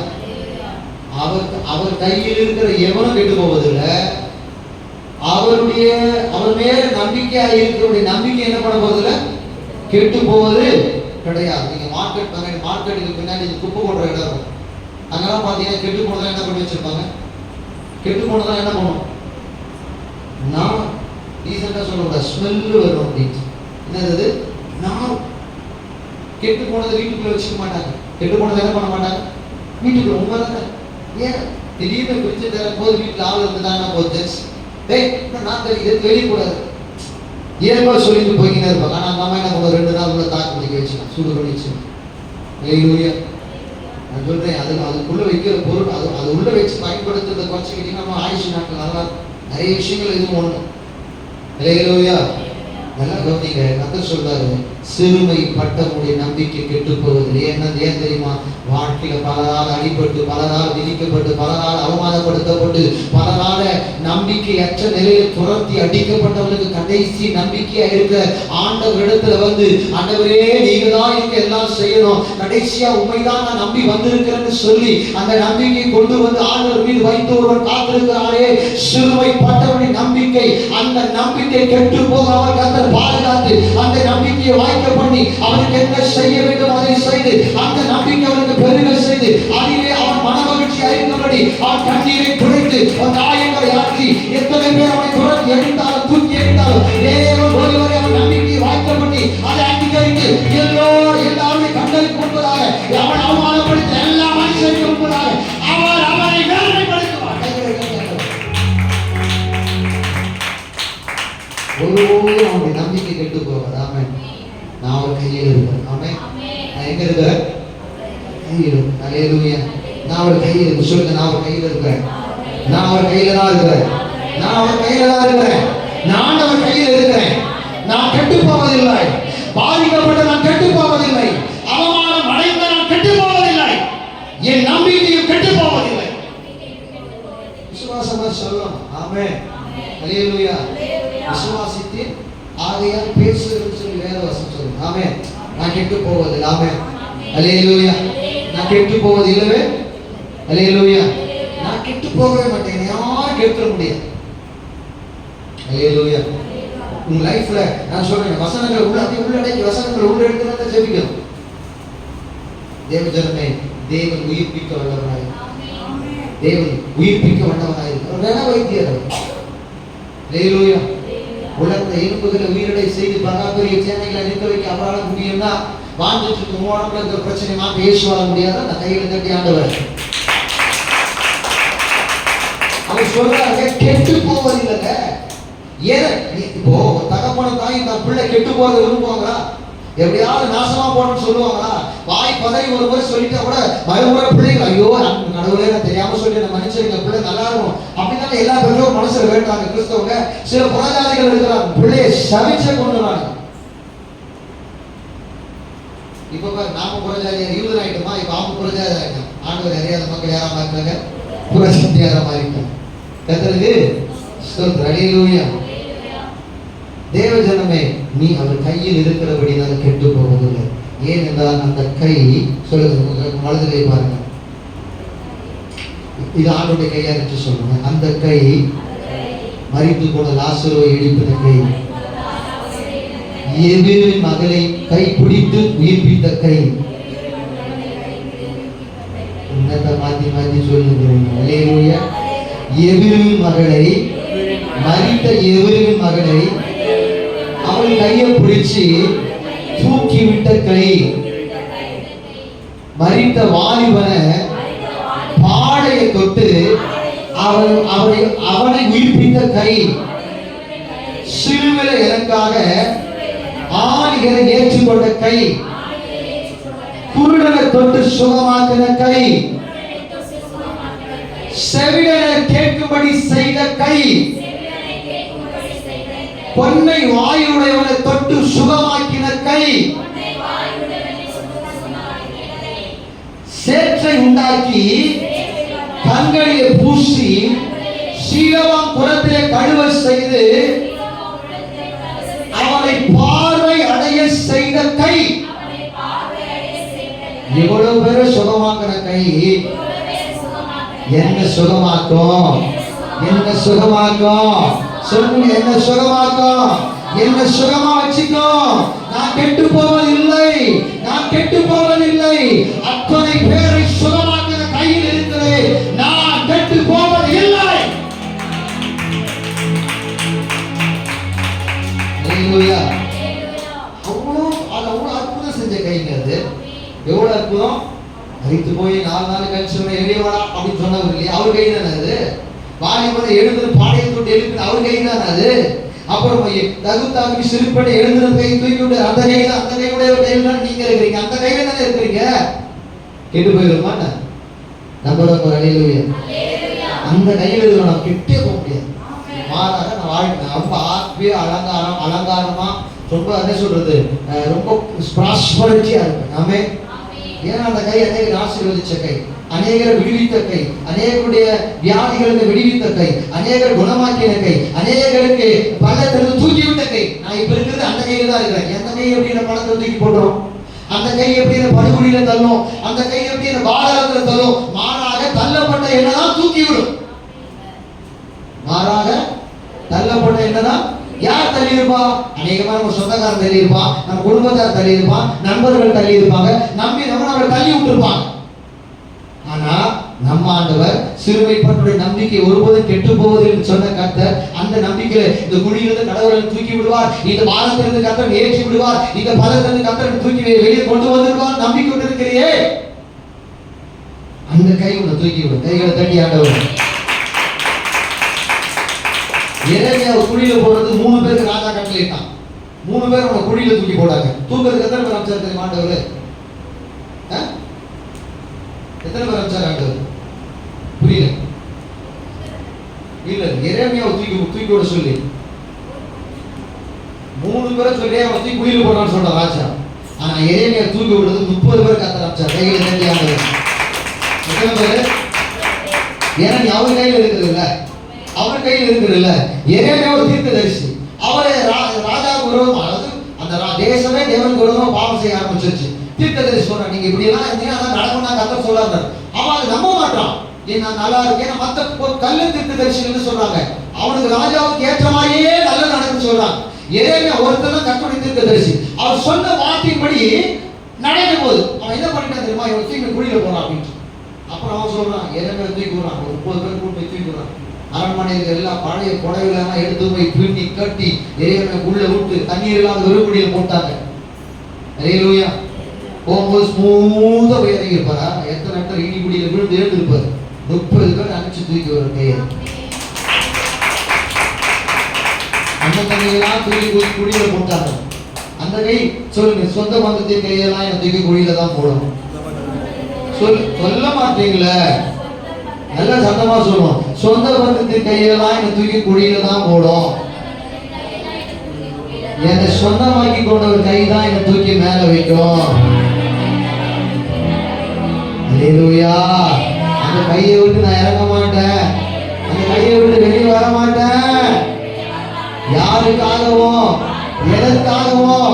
அவர் கையில் இருக்கிற எவனும் கெட்டு போவதில்லை. அவர் மேல நம்பிக்கையா இருக்கிறவருடைய நம்பிக்கை என்ன பண்ண போவதில்லை, கெட்டு போவது கிடையாது. நீங்க மார்க்கெட்டுக்கு பின்னாடி குப்பை போடுற இடம் இருக்கும். அங்கெல்லாம் பார்த்தீங்கன்னா கெட்டு போனதான் என்ன பண்ணி வச்சிருப்பாங்க. கெட்டு போனதான் என்ன பண்ணும், நான் ரீசெண்டாக சொல்லக்கூடாது, ஸ்மெல்லு வரும் அப்படின்னு. என்னது, நான் கெட்டு போனதை வீட்டுக்குள்ள வச்சுக்க மாட்டாங்க. கெட்டு போனதை என்ன பண்ண மாட்டாங்க, வீட்டுக்குள்ள. உங்க தானே ஏன் திடீர்னு பிரிச்சு தரும் போது வீட்டில் ஆள் இருந்துட்டாங்கன்னா போச்சு, டேய் நான் தெரியுது வெளியக்கூடாது இயல்பா சொல்லிட்டு போய்கிட்டே இருப்பாங்க. ஆனால் அந்த அம்மா என்ன பண்ணுவோம், 2 நாள் உள்ள தாக்கு பிடிக்க வச்சுக்கலாம், சூடு பண்ணி வச்சுக்கலாம். நான் சொல்றேன், அதுக்குள்ள வைக்கிற பொருள் அது உள்ள வச்சு பயன்படுத்துறதை குறைச்சிக்கிட்டீங்கன்னா நம்ம ஆயுஷ் நாட்கள் நல்லா நிறைய விஷயங்கள் இதுவும் ஒண்ணு. ஹல்லேலூயா. நல்லா கவனிங்க, கர்த்தர் சொல்றாரு சிறுமைப்பட்டவனுடைய நம்பிக்கை கெட்டு போவதில்லை. ஏன் தெரியுமா, வாழ்க்கையில பலரால் அடிபட்டு, பலரால் விதிக்கப்பட்டு, பலரால் அவமானப்படுத்தப்பட்டு, பலரால நம்பிக்கையற்ற நிலையில் துரத்தி அடிக்கப்பட்டவனுக்கு கடைசி நம்பிக்கையா இருக்க ஆண்டவரிடத்துல வந்து, ஆண்டவரே நீங்க தான் எனக்கு எல்லாம் செய்யணும், கடைசியா உண்மைதான் நான் நம்பி வந்திருக்கிறேன்னு சொல்லி அந்த நம்பிக்கையை கொண்டு வந்து ஆண்டவர் மீது வைத்து ஒருவன் காத்திருக்கிறாரே, சிறுமைப்பட்டவனுடைய நம்பிக்கை, அந்த நம்பிக்கை கெட்டு போகாமல் கர்த்தர் பாதுகாத்து அந்த நம்பிக்கையை வாய்க்க பண்ணி அவனுக்கு என்ன செய்ய வேண்டும் அதை செய்து அந்த நம்பிக்கை அவனுக்கு பெருக செய்து அதிலே அவன் மனமகிழ்ச்சி அறிந்தபடி அவன் கண்ணீரை துடைத்து அவன் காயங்களை ஆற்றி எத்தனை பேர் அவனை துரத்தி எறிந்தாலும் தூக்கி எறிந்தாலும் தேவன் ஒருவரை அவன் நம்பிக்கையை வாய்க்க பண்ணி அதை அங்கீகரித்து எல்லாருமே கண்களுக்கு முன்பதாக அவன் அவமானப்படுத்த எல்லா மனுஷனுக்கு முன்பதாக அவர் அவனை வேதனைப்படுத்துவார். ஒருவரும் அவனுடைய நம்பிக்கை கெட்டு போவார். ஆமென். நான் அவர் கையில் இருப்பேன். ஆமென். நான் எங்க இருக்கிறேன், கையில். ஹல்லேலூயா. நான் அவர் கையில் இருக்கு. சொல்லுங்க, நான் அவர் கையில் இருக்கிறேன். நான் அவர் கையில தான் இருக்கிறேன். நான் அவர் கையில தான் இருக்கிறேன். நான் அவர் கையில் இருக்கிறேன். நான் கெட்டு போவதில்லை. பாதிக்கப்பட்ட நான் கெட்டு போவதில்லை. அவமானம் அடைந்த நான் கெட்டு போவதில்லை. என் நம்பிக்கையும் கெட்டு போவதில்லை. விசுவாசமா சொல்லலாம். ஆமென். ஹல்லேலூயா. விசுவாசித்து ஆகையால் பேசுகிறேன்னு சொல்லி வேதவசனம் சொல்லுங்க. ஆமென். நான் கெட்டு போவதில்லை. ஆமென். ஹல்லேலூயா. நான் கெட்டு போவது இல்லவே. ஹல்லேலூயா. நான் கெட்டு போகவே மாட்டேன். யாரும் கெடுத்துட முடியாது. ஹல்லேலூயா. உங்க லைஃப்ல நான் சொல்றேன், வசனங்களை உள்ளடக்கி வசனங்களை உள்ள எடுத்து ஜெபிக்கணும். தேவஜனமே, தேவன் உயிர்ப்பிக்க வல்லவராய், தேவன் உயிர்ப்பிக்க வல்லவராய் வேணா வைத்தியர். ஹல்லேலூயா. உலகத்தை எலும்புகளை உயிரிடை செய்து பராபரிய சேனைகளை நிற்க வைக்க அவரால் முடியும்னா வாழ்ந்துட்டு இருக்கும் உடம்புல இருக்கிற பிரச்சனை மாற்ற இயேசுவால முடியாத அந்த கையில தட்டி ஆண்டவர். அவர் சொல்றாங்க கெட்டு போவதில்லைங்க. ஏன் இப்போ தகப்பன தாய் தான் பிள்ளை கெட்டு போறதை விரும்புவாங்களா, எப்படியாவது நாசமா போறோம்னு சொல்லுவாங்களா? வாய் பதவி ஒரு முறை சொல்லிட்டா கூட மறுமுறை பிள்ளைங்க ஐயோ கடவுளே நான் தெரியாம சொல்லி நம்ம மனுஷங்க பிள்ளை நல்லா இருக்கும் அப்படின்னு எல்லா பேரும் மனசுல வேண்டாங்க. கிறிஸ்தவங்க சில புறஜாதிகள் இருக்கிறாங்க, பிள்ளையை சமைச்ச கொண்டுறாங்க. இப்ப நாம புறஜாதியார் யூதன் ஆயிட்டோமா, இப்ப அவங்க புறஜாதி ஆயிட்டோம். ஆண்டவர் அறியாத மக்கள் யாரா மாறிட்டாங்க, புறஜாதியாரா மாறிட்டாங்க. கர்த்தருக்கு ஸ்தோத்திரம். ஹல்லேலூயா. தேவஜனமே, நீ அவர் கையில் இருக்கிறபடினால கெட்டு போவதில்லை. ஏனென்றால் அந்த கை, சொல்லுங்க வலது கை பாருங்க, இது ஆண்டோடைய கையா என்று சொல்லுங்க. அந்த கை மரித்து போன லாசருவை எழுப்பின கை, எபிரின் மகளை கை பிடித்து உயிர்ப்பித்த கை. என்னத்தை மாத்தி மாத்தி சொல்லுகிறீங்க? ஹல்லேலூயா. எபிரின் மகளை, மரித்த எபிரின் மகளை அவள் கையை பிடிச்சு தூக்கி விட்ட கை, மரித்த வாலிபனை பாடையை தொட்டு அவனை உயிர்ப்பித்த கை, சிலுவையில் எனக்காக ஆணிகளை ஏற்றுக்கொண்ட கை, குருடனை தொட்டு சுகமாக்கின கை, செவிடனை கேட்கும்படி செய்த கை, பொன்னை வாயுடையவனை தொட்டு சுகமாக்கின கை, சேற்றை உண்டாக்கி கண்களிலே பூசி சீலவான் குளத்திலே கழுவ செய்து அவனை பார்வை அடைய செய்த கை. இவ்வளவு பேரு சுகமாக்கிற கை என்ன சுகமாக்கும்? என்ன சுகமாக்கும்? சொல்லுங்க, என்ன சுகமாக்கும்? என்ன சுகமா வச்சுக்கோ. நான் கெட்டு போவதில்லை, நான் கெட்டு போவதில்லை. அத்தனை பேரை சுகமாக்கிற கையில் இருக்கிறேன். நான் கெட்டு போவதில்லை. ஹalleluya. அவ்வளவு அற்புதம் செஞ்ச கைங்க அது. எவ்வளவு அற்புதம். அரித்து போய் 4 நாள் கழிச்சு எளியவாடா அப்படின்னு சொன்னவர் இல்லையா, அவர் கை தானே அது. வாலிபனை எழுந்து பாடையை தொட்டு எழுப்பின அவர் கை தானே அது. அப்புறம் தகுத்தாக்கி சிறுப்படை எழுதுற கை தூக்கி விட்டு அந்த கையில, அந்த கையுடைய கையில நீங்க இருக்கிறீங்க, அந்த கையில தானே இருக்கிறீங்க. கெட்டு போயிடும் மாட்டேன் நம்மளோட ஹalleluya. அந்த கையில இருக்கிற நான் கெட்டே போக முடியாது. மாறாக நான் வாழ்க்கை ரொம்ப ஆத்மீய அலங்காரமா ரொம்ப என்ன சொல்றது, ரொம்ப ப்ராஸ்பரிட்டியா இருப்பேன். ஆமே. ஏன்னா அந்த கை அநேகரை ஆசீர்வதிச்ச கை, அநேகரை விடுவித்த கை, அநேகருடைய வியாதிகளுக்கு விடுவித்த கை, அநேகர் குணமாக்கின கை, அநேகருக்கு பள்ளத்திலிருந்து தூக்கி விட்ட கை. நான் இப்ப இருக்கிறது அந்த கையில தான் இருக்கிறேன். எந்த கை எப்படி பணத்தை தூக்கி போட்டுரும், அந்த கை எப்படி படுகுழியில தள்ளும், அந்த கை எப்படி பாதாளத்துல தள்ளும். மாறாக தள்ளப்பட்ட என்னதான் தூக்கி விடும். மாறாக தள்ளப்பட்ட என்னதான் யார் தள்ளி இருப்பா? அநேகமா நம்ம சொந்தக்காரன் தள்ளி இருப்பான், நம்ம குடும்பத்தார் தள்ளி இருப்பான், நண்பர்கள் தள்ளி இருப்பாங்க, நம்பி நம்ம தள்ளி விட்டுருப்பாங்க. ஆனா நம்ம ஆண்டவர் சிறுமைப்பட்டுடைய நம்பிக்கை ஒருபோதும் கெட்டு போவதில்லை சொன்ன கர்த்தர், அந்த நம்பிக்கையில இந்த குழியிலிருந்து கடவுளை தூக்கி விடுவார், இந்த பாதத்திலிருந்து கர்த்தர் ஏற்றி விடுவார், இந்த பதத்திலிருந்து கர்த்தர் தூக்கி வெளியே கொண்டு வந்துடுவார் நம்பிக்கை கொண்டு இருக்கிறியே. அந்த கை உன்னை தூக்கி விடும். கைகளை தட்டி ஆண்டவர். எரேமியா குழியில போறது 3 பேருக்கு ராஜா கட்டளையிட்டான். 3 பேர் அவனை குழியில தூக்கி போட்டாங்க. தூக்கிறதுக்கு எத்தனை பேர் அமைச்சார் தெரியுமா ஆண்டவர்? எத்தனை பேர் அமைச்சார் ஆண்டவர்? புரியல. இல்ல, எரேமியாவை தூக்கி விட சொல்லி 3 பேரை சொல்லி அவன் தூக்கி குழியில போடான்னு சொல்ற ராஜா. ஆனா எரேமியா தூக்கி விடுறது 30 பேர் கத்த அமைச்சார். கையில தட்டி ஆண்டவர். எத்தனை பேரு? ஏன்னா நீ அவர் கையில இருக்கிறது இல்ல, அவர் கையில் இருக்கிறதில்ல. எரேமியா ஒரு தீர்க்கதரிசி. அவரே ராஜா விரோதமா, அதாவது அந்த தேசமே தேவனுக்கு விரோதமா பாவம் செய்ய ஆரம்பிச்சிருச்சு. தீர்க்கதரிசி சொல்றான், நீங்க இப்படி எல்லாம் இருந்தீங்கன்னா அதான் நடக்கும் நான் கர்த்தர் சொல்றாரு. அவன் அதை நம்ப மாட்டான். நான் நல்லா இருக்கேன். மத்த கள்ள தீர்க்கதரிசின்னு சொல்றாங்க, அவனுக்கு ராஜாவுக்கு ஏற்ற மாதிரியே நல்லது நடக்குன்னு சொல்றாங்க. எரேமியா ஒருத்தர் தான் கர்த்தருடைய தீர்க்கதரிசி. அவர் சொன்ன வார்த்தையின்படி நடக்கும் போது அவன் என்ன பண்ணிட்டான் தெரியுமா? இவன் தூக்கி குழியில போறான் அப்படின்ட்டு. அப்புறம் அவன் சொல்றான், எரேமியா தூக்கி விடுறான். ஒரு 30 பேர் கூட்டு போய் தூக்கி விடுறான். அரண்மனையில் எல்லாம் பழைய புடவைலாம் எடுத்து போய் பின்னி கட்டி எரேமியா உள்ள விட்டு தண்ணீர் இல்லாத வெறுக்குடியில போட்டாங்க. ஹalleluya. போகும்போது ஸ்மூதா இறங்கி இருப்பாரா? எத்தனை நேரத்தில் இடி குடியில விழுந்து எழுந்து இருப்பாரு. 30 பேர் அனுப்பிச்சு தூக்கி வர கையை அந்த தண்ணியெல்லாம் தூக்கி குடியில போட்டாங்க. அந்த கை சொல்லுங்க, சொந்த பந்தத்தின் கையெல்லாம் என்ன தூக்கி குடியில தான் போடணும். சொல்ல மாட்டீங்களே, நல்லா சத்தமா சொல்லுவோம். சொந்த பந்தத்தின் கையெல்லாம் என்ன தூக்கி குழியில தான் போடும். என்னை சொந்தமாக்கி கொண்ட ஒரு கை தான் என்னை தூக்கி மேல வைக்கும். ஹalleluya. அந்த கையை விட்டு நான் இறங்க மாட்டேன், அந்த கையை விட்டு வெளியே வர மாட்டேன். யாருக்காகவும் எதற்காகவும்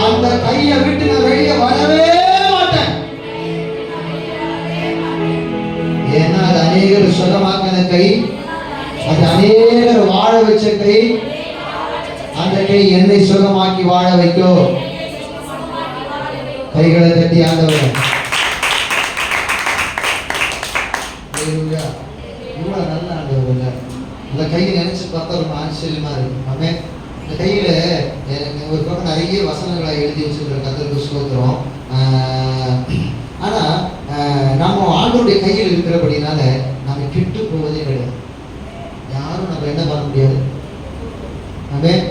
அந்த கையை விட்டு நான் வெளியே வரவே மாட்டேன். ஏன்னா அது அநேகர் சுகமாக்கின கை, அது அநேகர் வாழ வச்ச கை. அந்த கை என்னை சுகமாக்கி வாழ வைக்கும். கைகளை தட்டி ஆண்டவர். இவ்வளவு நல்ல ஆண்டவர். இந்த கையை நினைச்சு பார்த்தா ரொம்ப ஆச்சரியமா இருக்கு. ஆமே. இந்த கையில ஒரு பக்கம் நிறைய வசனங்களை எழுதி வச்சிருக்கிற கர்த்தருக்கு ஸ்தோத்திரம். ஆனா நம்ம ஆண்டவருடைய கையில் இருக்கிறபடினால நம்ம கெட்டு போவதே கிடையாது. என்ன பண்ண முடியாது. ஆமென்.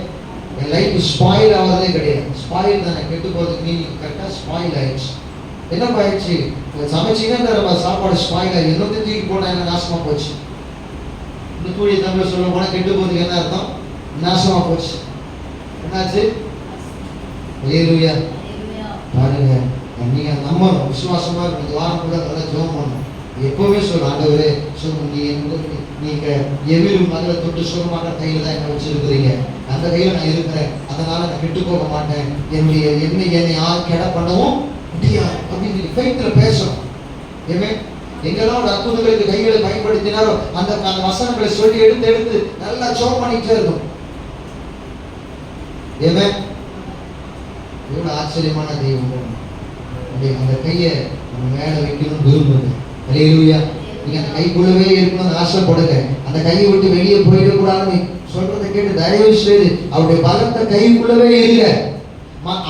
என் லைஃப் ஸ்பாயில் ஆவதே கிடையாது. ஸ்பாயில் தானே, கெட்டு போகிறதுக்கு மீனிங் கரெக்டாக ஸ்பாயில் ஆயிடுச்சு. என்ன ஆயிடுச்சு? சமைச்சிங்கன்னா சாப்பாடு ஸ்பாயில் ஆகி இன்னொரு தூக்கி போனால் என்ன நாசமாக போச்சு. இந்த தூய தமிழ் சொல்ல போனால் கெட்டு போகிறதுக்கு என்ன அர்த்தம்? நாசமாக போச்சு. என்னாச்சு? ஹல்லேலூயா. பாருங்க, நீங்க நம்பணும், விசுவாசமா இருக்கணும். இந்த வாரம் கூட நல்லா ஜெபம் பண்ணணும். எப்பவுமே சொல்ல, ஆண்டவரே நீங்க எவ்விலும் மகளை தொட்டு சுகமாக கையில தான் என்ன வச்சிருக்கிறீங்க, அந்த கையில நான் இருக்கிறேன், அதனால நான் விட்டு போக மாட்டேன், என்னை யாரும் கெட பண்ணவும் முடியாது அப்படின்னு ஃபெய்த்ல பேசணும். ஏமே எங்கெல்லாம் ஒரு அற்புதங்களுக்கு கைகளை பயன்படுத்தினாரோ அந்த வசனங்களை சொல்லி எடுத்து எடுத்து நல்லா ஜெபம் பண்ணிட்டே இருக்கும். ஏமே எவ்வளவு ஆச்சரியமான தெய்வம். அந்த கையை நம்ம மேல வைக்கணும் விரும்புது. ஹல்லேலூயா. நீங்க அந்த கைக்குள்ளவே இருக்கணும்னு ஆசைப்படுங்க. அந்த கையை விட்டு வெளியே போயிடக்கூடாதுன்னு சொல்றதை கேட்டு தயவு செய்து அவருடைய பலத்தை கைக்குள்ளவே இருங்க.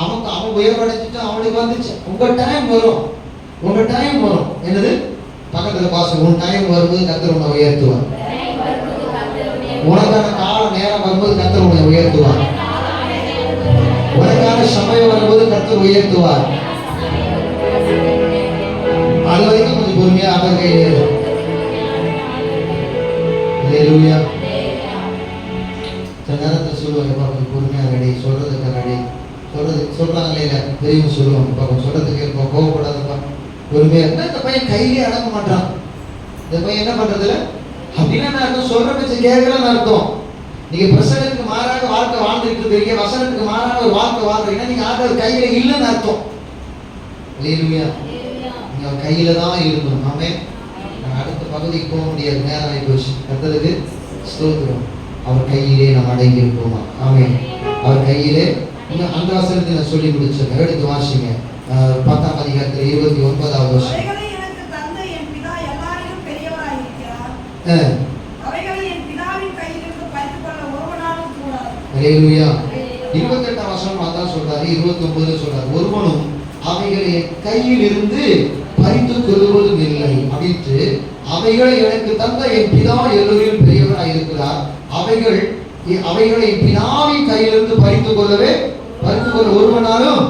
அவன் உயர்வடைஞ்சிட்டு அவனுக்கு வந்துச்சு. உங்க டைம் வரும், உங்க டைம் வரும். என்னது? பக்கத்துல பாசம். உன் டைம் வரும்போது கர்த்தர் உன்னை உயர்த்துவார். உனக்கான கால நேரம் வரும்போது கர்த்தர் உன்னை உயர்த்துவார். உனக்கான சமயம் வரும்போது கர்த்தர் உயர்த்துவார். அது வரைக்கும் கொஞ்சம் பொறுமையா அவர் கையில. ஹல்லேலூயா. சில நேரத்தில் சொல்லுவாங்க, கொஞ்சம் பொறுமையா ரெடி, சொல்றதுக்கு ரெடி, சொல்றாங்களே இல்ல, பெரியவங்க சொல்லுவாங்க, சொல்றதுக்கு இருப்போம், கோவப்படாதப்பா, பொறுமையா இருந்தா. இந்த பையன் கையிலே அடங்க மாட்டான். இந்த பையன் என்ன பண்றதுல அப்படின்னா அர்த்தம், சொல்ற பேச்சு கேட்கலன்னு அர்த்தம். நீங்க பிரசனத்துக்கு மாறாக வாழ்க்கை வாழ்ந்துட்டு இருக்கீங்க, வசனத்துக்கு மாறாக ஒரு வாழ்க்கை வாழ்றீங்கன்னா நீங்க ஆண்டவர் கையில இல்லைன்னு அர்த்தம். ஹல்லேலூயா. நீங்க கையில தான் இருக்கணும். ஆமென். அடுத்த பகுதிக்கு போக முடியாது, நேரம் ஆகி போச்சு. கர்த்தருக்கு ஸ்தோத்திரம். அவர் கையிலே நாம் அடங்கி இருப்போமா? ஆமென். அவர் கையிலே. அந்த வசனத்தை நான் சொல்லி முடிச்சிருக்கேன், எடுத்து வாசிங்க. 10ஆம் அதிகாரத்தில் 29வது வசனம். ஹல்லேலூயா. 28ஆம் வசனம் அதான் சொல்றாரு, 29 சொல்றாரு, ஒருவனும் அவைகளை கையில் இருந்து பறித்துக் கொள்வதும் இல்லை அப்படின்ட்டு. அவைகளை எனக்கு தந்த என் பிதா எல்லோரும் பெரியவராய் இருக்கிறார். அவைகளை பிதாவின் கையிலிருந்து பறித்துக் கொள்ள ஒருவனாலும்.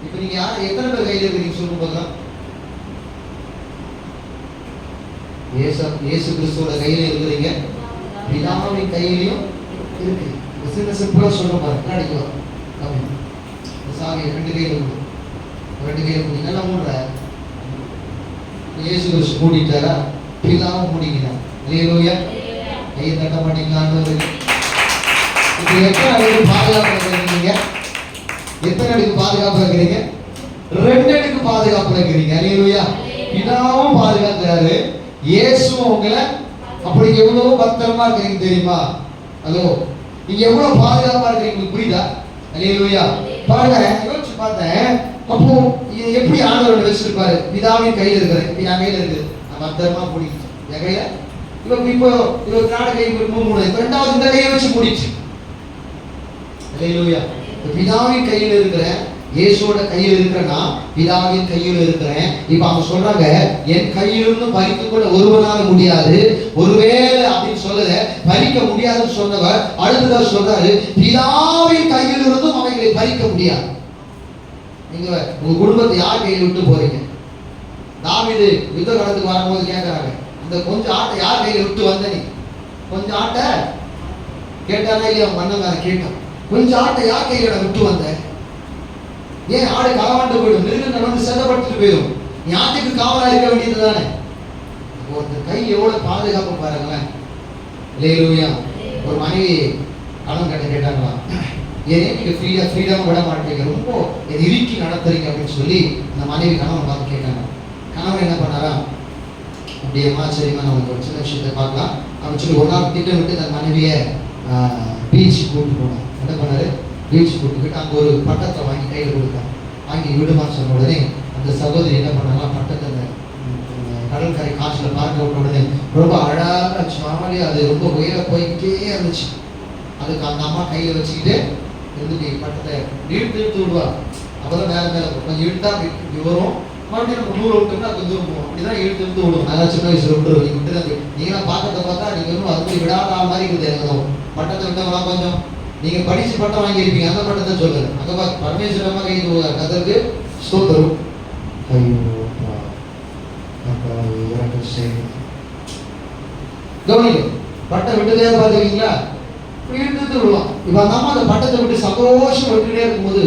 இப்ப நீங்க யார் எத்தனை பேர் கையில் இருக்கிறீங்க சொல்லும் போதுதான்? இயேசு கிறிஸ்துவோட கையில இருக்கிறீங்க, பிதாவின் கையிலையும் இருக்கு. சின்ன சிம்பிளா சொல்ற மாதிரி அடிக்கலாம். சாமி 2 கையில நல்லா மூடுற. இயேசு கிறிஸ்து மூடிட்டாரா? பிதாவும் மூடிக்கிறார். ஹல்லேலூயா. கையை தட்ட மாட்டீங்களான்னு. இப்ப எத்தனை அடிக்கு பாதுகாப்பு இருக்கிறீங்க? எத்தனை அடிக்கு பாதுகாப்பு இருக்கிறீங்க? 2 அடிக்கு பாதுகாப்பு இருக்கிறீங்க. ஹல்லேலூயா. பிதாவும் பாதுகாக்கிறாரு, இயேசுவும் உங்களை அப்படி எவ்வளவு பத்திரமா இருக்கிறீங்க தெரியுமா? ஹலோ, நீங்க எவ்வளவு பாதுகாப்பா இருக்கீங்க புரியுதா? ஹல்லேலூயா. பாருங்க, யோசிச்சு பார்த்தேன். அப்போ எப்படி ஆண்டவர் வச்சிருப்பாரு? பிதாவின் கையில இருக்கிறேன், என் கையில இருக்குது, நான் பத்திரமா பிடிச்சு என் கையில. இப்போ நாடு கை 3 2வது இந்த கையை வச்சு முடிச்சு. ஹல்லேலூயா. பிதாவின் கையில இருக்கிறேன், இயேசுவோட கையில் இருக்கிறேன்னா பிதாவின் கையில் இருக்கிறேன். இப்ப அவங்க சொல்றாங்க, என் கையிலிருந்து பறித்துக் கொள்ள ஒருவனால முடியாது. ஒருவேளை அப்படின்னு சொல்லல, பறிக்க முடியாதுன்னு சொன்னவர் அடுத்ததாக சொல்றாரு, பிதாவின் கையில் இருந்தும் அவைகளை பறிக்க முடியாது. நீங்க உங்க குடும்பத்தை யார் கையில் விட்டு போறீங்க? தாவீது யுத்த காலத்துக்கு வரும்போது கேட்கறாங்க, இந்த கொஞ்சம் ஆட்டை யார் கையில விட்டு வந்த? நீ கொஞ்சம் ஆட்டை கேட்டானா இல்லையா? மன்னன் கேட்டான், கொஞ்சம் ஆட்டை யார் கையில விட்டு வந்த? ஏன் ஆடு காவாண்டு போயிடும், மிருகங்கள் வந்து செல்லப்பட்டு போயிடும், நீ ஆட்டுக்கு காவலா இருக்க வேண்டியது தானே. ஒரு கை எவ்வளவு பாதுகாப்பு பாருங்களேன். ஹல்லேலூயா. ஒரு மனைவி கடன் கட்ட கேட்டாங்களா, ஏன் நீங்க ஃப்ரீடம் விட மாட்டீங்க, ரொம்ப இறுக்கி நடத்துறீங்க அப்படின்னு சொல்லி அந்த மனைவி கணவன் பார்த்து கேட்டாங்க. கணவன் என்ன பண்ணாரா, அப்படியேமா சரிமா நமக்கு ஒரு சின்ன விஷயத்தை பார்க்கலாம் அப்படின்னு சொல்லி ஒரு நாள் திட்டமிட்டு அந்த மனைவியை பீச் கூட்டு போனார். என்ன பண்ணாரு, பீச் கூட்டுக்கிட்டு அங்கே ஒரு பட்டத்தை வாங்கி கையில் கொடுத்தாங்க. வாங்கி விடுமான்னு சொன்ன உடனே அந்த சகோதரி என்ன பண்ணாலும் பட்டத்தை கடற்கரை காற்றில் பார்க்க விட்ட உடனே ரொம்ப அழகாக ஜாலியாக அது ரொம்ப உயர போய்கிட்டே இருந்துச்சு. அதுக்கு அந்த அம்மா கையில் வச்சுக்கிட்டு இருந்துட்டு பட்டத்தை இழுத்து விடுவா. அப்போதான் மேலே கொஞ்சம் இழுத்தா இப்படி வரும், மறுபடியும் நம்ம நூறு விட்டோம்னா கொஞ்சம் தூரம் போவோம். அப்படிதான் இழுத்து இழுத்து விடுவோம். நான் சின்ன வயசுல விட்டுருவோம். நீங்க விட்டுதான் நீங்களாம் பார்க்கறத பார்த்தா நீங்க இன்னும் அது மாதிரி விடாத ஆள் மாதிரி இருக்குது. எனக்கு பட்டத்தை விட்டவங்களாம் கொஞ்சம் நீங்க படிச்சு பட்டம் வாங்கியிருப்பீங்க, அந்த பட்டத்தை சொல்லுங்க. அங்க பரமேஸ்வரமா கை கதற்கு ஸ்தோத்திரம். ஐயோ கவனிங்க, பட்டம் விட்டுதே பார்த்துருக்கீங்களா? இழுத்து விடுவான். இப்ப அந்த அம்மா அந்த பட்டத்தை விட்டு சந்தோஷம் விட்டுட்டே இருக்கும்போது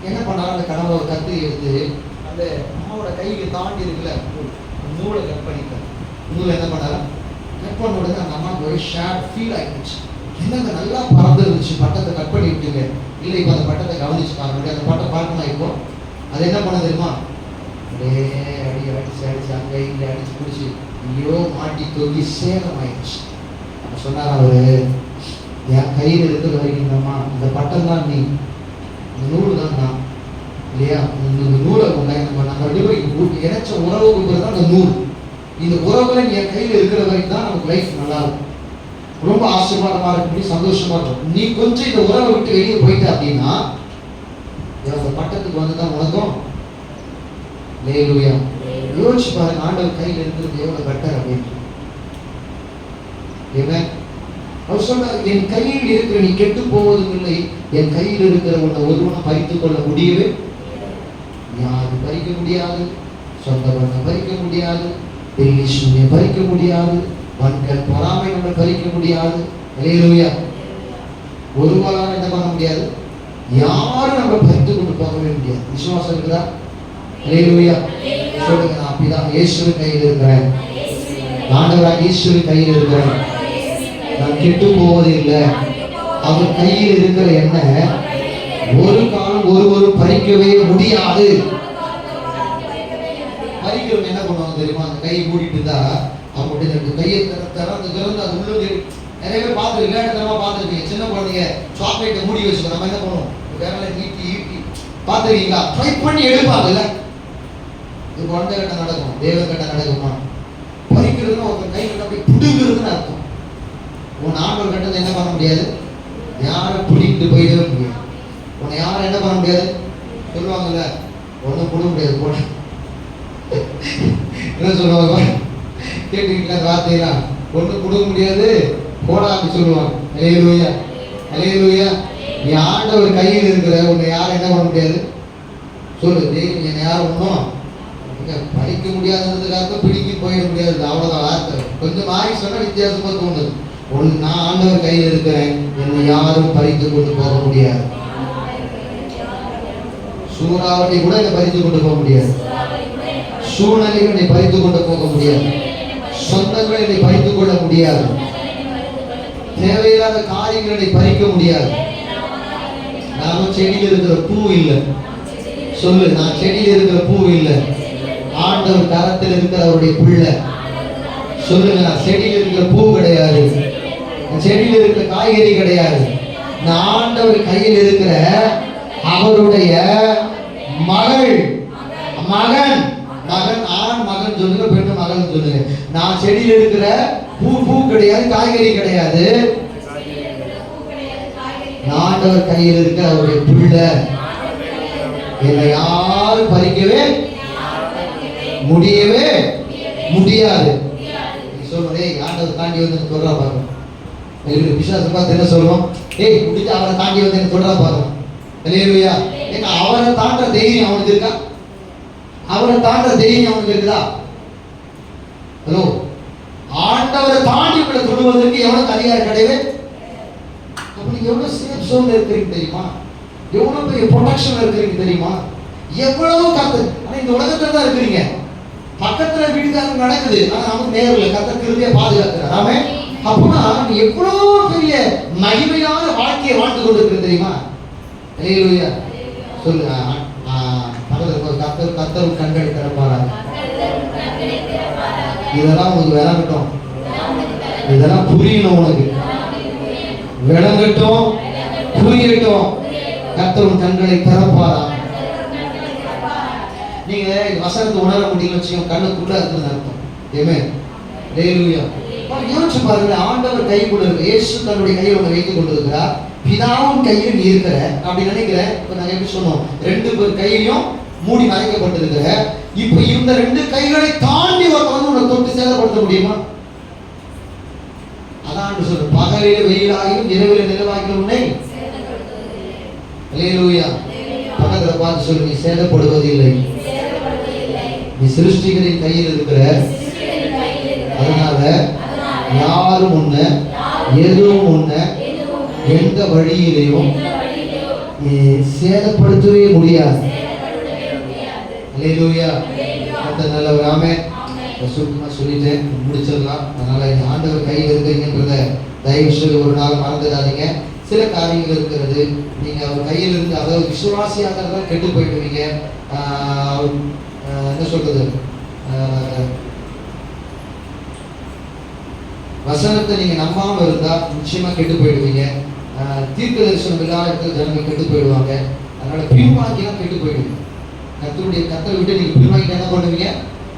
என்ன பண்ணாலும் அந்த கனவை கத்தி எடுத்து அந்த அம்மாவோட கைக்கு தாண்டி இருக்குல்ல நூலை கட் பண்ணிட்டார். நூலை என்ன பண்ணாரா கட் பண்ண உடனே அந்த அம்மாவுக்கு ஒரு ஷேர் ஃபீல் ஆகிடுச்சு. என்னங்க நல்லா பறந்து இருந்துச்சு, பட்டத்தை கட் பண்ணி விட்டீங்க. இல்லை இப்போ அந்த பட்டத்தை கவனிச்சு பாருங்க. அந்த பட்டம் பார்க்கணும். இப்போ அது என்ன பண்ண தெரியுமா? அப்படியே அடிச்சு அங்கே இங்கே அடிச்சு பிடிச்சி ஐயோ மாட்டி தொங்கி சேதம் ஆயிடுச்சு. அப்போ சொன்னார் அவரு, என் கையில் இருக்கிற வரைக்கும்மா இந்த பட்டம் தான் நீ, இந்த நூல் தான் நான் இல்லையா? இந்த நூலை நம்ம ரெண்டு பேரும் இணைச்ச உறவுக்கு தான் அந்த நூல். இந்த உறவுல என் கையில் இருக்கிற வரைக்கும் தான் நமக்கு லைஃப் நல்லா இருக்கும், ரொம்ப ஆசீர்வாதமா இருக்கும், சந்தோஷமா இருக்கும். நீ கொஞ்சம் இந்த உறவை விட்டு வெளியே போயிட்ட அப்படின்னா அந்த பட்டத்துக்கு வந்துதான் உனக்கும் லேலுயா. யோசிச்சு பாருங்க, ஆண்டவர் கையில் இருக்கிறது எவ்வளவு பெட்டர் அப்படின்னு. அவர் சொன்னார், என் கையில் இருக்கிற நீ கெட்டு போவதும் இல்லை, என் கையில் இருக்கிற உன்னை ஒருவனும் பறித்துக் கொள்ள முடியவே யாரும் பறிக்க முடியாது, சொந்த பந்தம் பறிக்க முடியாது, பெரிய சூன்யம் பறிக்க முடியாது, மண்கள் பொறாமை நம்ம பறிக்க முடியாது. அல்லேலூயா. ஒருவரால் என்ன பண்ண முடியாது, யாரும் நம்ம பறித்து கொண்டு போகவே முடியாது. விசுவாசம் இருக்குதா? அல்லேலூயா. சொல்லுங்க, நான் அப்படிதான் இயேசுவின் கையில் இருக்கிறேன், ஆண்டவராகிய இயேசுவின் கையில் இருக்கிறேன், நான் கெட்டு போவது இல்லை. அவர் கையில் இருக்கிற என்ன ஒரு காலம் ஒருவரும் பறிக்கவே முடியாது. பறிக்கிறவங்க என்ன பண்ணுவாங்க தெரியுமா? அந்த கையை மூடிட்டு இருந்தா அவங்களுடைய ரெண்டு கையை திறந்து அது உள்ள நிறைய பேர் பார்த்து விளையாட்டுத்தனமா பார்த்துருக்கீங்க. சின்ன குழந்தைங்க சாக்லேட்டை மூடி வச்சுக்கோ, நம்ம என்ன பண்ணுவோம் வேலை ஈட்டி பார்த்துருக்கீங்களா? ட்ரை பண்ணி எடுப்பாங்கல்ல. இது குழந்தை கிட்ட நடக்கும், தேவன் கிட்ட நடக்குமா? பறிக்கிறதுன்னு ஒருத்தர் கை கிட்ட அப்படி புடுங்கிறதுன்னு அர்த்தம். உன் ஆண்டவர் கட்டத்தை என்ன பண்ண முடியாது, யாரும் பிடிக்கிட்டு போயிடவே முடியாது. உன்னை யாரும் என்ன பண்ண முடியாது சொல்லுவாங்கல்ல, ஒன்றும் கொடுக்க முடியாது. போன என்ன சொல்லுவாங்க கேட்டீங்களா? வார்த்தையெல்லாம் ஒன்றும் கொடுக்க முடியாது போடா அப்படி சொல்லுவாங்க. அல்லேலூயா, அல்லேலூயா. நீ ஆண்டவர் கையில் இருக்கிற உன்னை யாரும் என்ன பண்ண முடியாது சொல்லு. தெய்வம் என்னை யாரும் ஒன்றும் படிக்க முடியாதுன்றதுக்காக பிடிக்கி போயிட முடியாது. அவ்வளோதான் வார்த்தை. கொஞ்சம் மாறி சொன்னால் வித்தியாசமா தோணுது. நான் ஆண்டவர் கையில் இருக்கிறேன், என்னை யாரும் பறித்து கொண்டு போக முடியாது. சூறாவளி கூட என்னை பறித்து கொண்டு போக முடியாது, சூழ்நிலைகள் என்னை பறித்து கொண்டு போக முடியாது, சொந்தங்கள் என்னை பறித்துக் கொள்ள முடியாது, தேவையில்லாத காரியங்கள் என்னை பறிக்க முடியாது. நானும் செடியில் இருக்கிற பூ இல்லை சொல்லு, நான் செடியில் இருக்கிற பூ இல்லை, ஆண்டவர் கரத்தில் இருக்கிற அவருடைய பிள்ளை. சொல்லுங்க, நான் செடியில் இருக்கிற பூ கிடையாது, செடியில் இருக்கிற காய்கறி கிடையாது, நான் ஆண்டவர் கையில் இருக்கிற அவருடைய மகள் மகன். மகன் ஆண் மகன் சொல்லுங்க, பெண் மகன் சொல்லுங்க. நான் செடியில் இருக்கிற பூ கிடையாது, காய்கறி கிடையாது, ஆண்டவர் கையில் இருக்கிற அவருடைய பிள்ளை. என்னை யாரும் பறிக்கவே முடியவே முடியாது. சொல்றே ஆண்டவர் தாண்டி வந்து சொல்றா பாருங்க. விசுவாசம் பார்த்து என்ன சொல்லுவோம், ஏய் முடிஞ்சு அவரை தாண்டி வந்து என்ன சொல்றா பாருங்க. அல்லேலூயா. ஏன்னா அவரை தாண்ட தைரியம் அவனுக்கு இருக்கா? அவரை தாண்ட தைரியம் அவனுக்கு இருக்குதா? ஹலோ, ஆண்டவரை தாண்டி உங்களை தொடுவதற்கு எவ்வளவு அதிகாரம் கிடையவே. அப்படி எவ்வளவு சேஃப் ஜோன்ல இருக்கிறீங்க தெரியுமா? எவ்வளவு பெரிய ப்ரொடெக்ஷன் இருக்கிறீங்க தெரியுமா? எவ்வளவு கத்து. ஆனா இந்த உலகத்துல தான் இருக்கிறீங்க, பக்கத்துல வீடுகாரங்க நடக்குது, ஆனா நமக்கு நேரில் கத்த கிருதியா பாதுகாக்கிறார். ஆமே. அப்போனா நீ எவ்வளவு பெரிய மகிமையான வாழ்க்கையை வாழ்ந்து கொண்டிருக்கிறது தெரியுமா? அல்லேலூயா. சொல்லு, கர்த்தர் கண்களை திறப்பாராக. இதெல்லாம் உனக்கு விளங்கட்டும், இதெல்லாம் புரியணும், உனக்கு விளங்கட்டும், புரியட்டும். கர்த்தர் கண்களை திறப்பாரா. நீங்க வசனத்தை உணர முடியல வச்சுக்கோங்க, கண்ணுக்குள்ள இருக்கிறது அர்த்தம். ஆமென். அல்லேலூயா. யோசிச்சு பாருங்க, ஆண்டவர் கைக்குள்ள இருக்கு, இயேசு தன்னுடைய கையை ஒன்று வைத்துக் கொண்டிருக்கிறார். பிதாவும் கையில் நீ இருக்கிற அப்படி நினைக்கிறேன். இப்ப நாங்க எப்படி சொன்னோம், ரெண்டு பேர் கையிலையும் மூடி மறைக்கப்பட்டிருக்கிற இப்ப இந்த 2 கைகளை தாண்டி ஒருத்தன் வந்து உன்னை தொட்டு சேதப்படுத்த முடியுமா? அதான் சொல்ற, பகலிலே வெயிலாகியும் இரவிலே நிலவாகியும் உன்னை அல்லேலூயா. பக்கத்துல பார்த்து சொல்லு, நீ சேதப்படுவதில்லை, நீ சிருஷ்டிகளின் கையில் இருக்கிற, அதனால யாரும் உன்ன எதுவும் உன்ன எந்த வழியிலையும் சேதப்படுத்தவே முடியாது. அல்லேலூயா. அந்த நல்லவர். ஆமென். சுருக்கமா சொல்லிட்டேன், முடிச்சிடலாம். அதனால இந்த ஆண்டவர் கையில் இருக்குங்கிறத தயவு சொல்லி ஒரு நாள் மறந்துடாதீங்க. சில காரியங்கள் இருக்கிறது, நீங்க அவர் கையில் இருந்து, அதாவது விசுவாசியாக தான் கெட்டு போயிடுவீங்க. என்ன சொல்றது, வசனத்தை நீங்க நம்பாம இருந்தா நிச்சயமா கெட்டு போயிடுவீங்க. தீர்க்க தரிசனம் இல்லாத இடத்துல ஜனங்கள் கெட்டு போயிடுவாங்க. அதனால பின்வாங்கிலாம் கெட்டு போயிடுவீங்க. கத்தரை விட்டு நீங்க பின்வாங்கி என்ன பண்ணுவீங்க?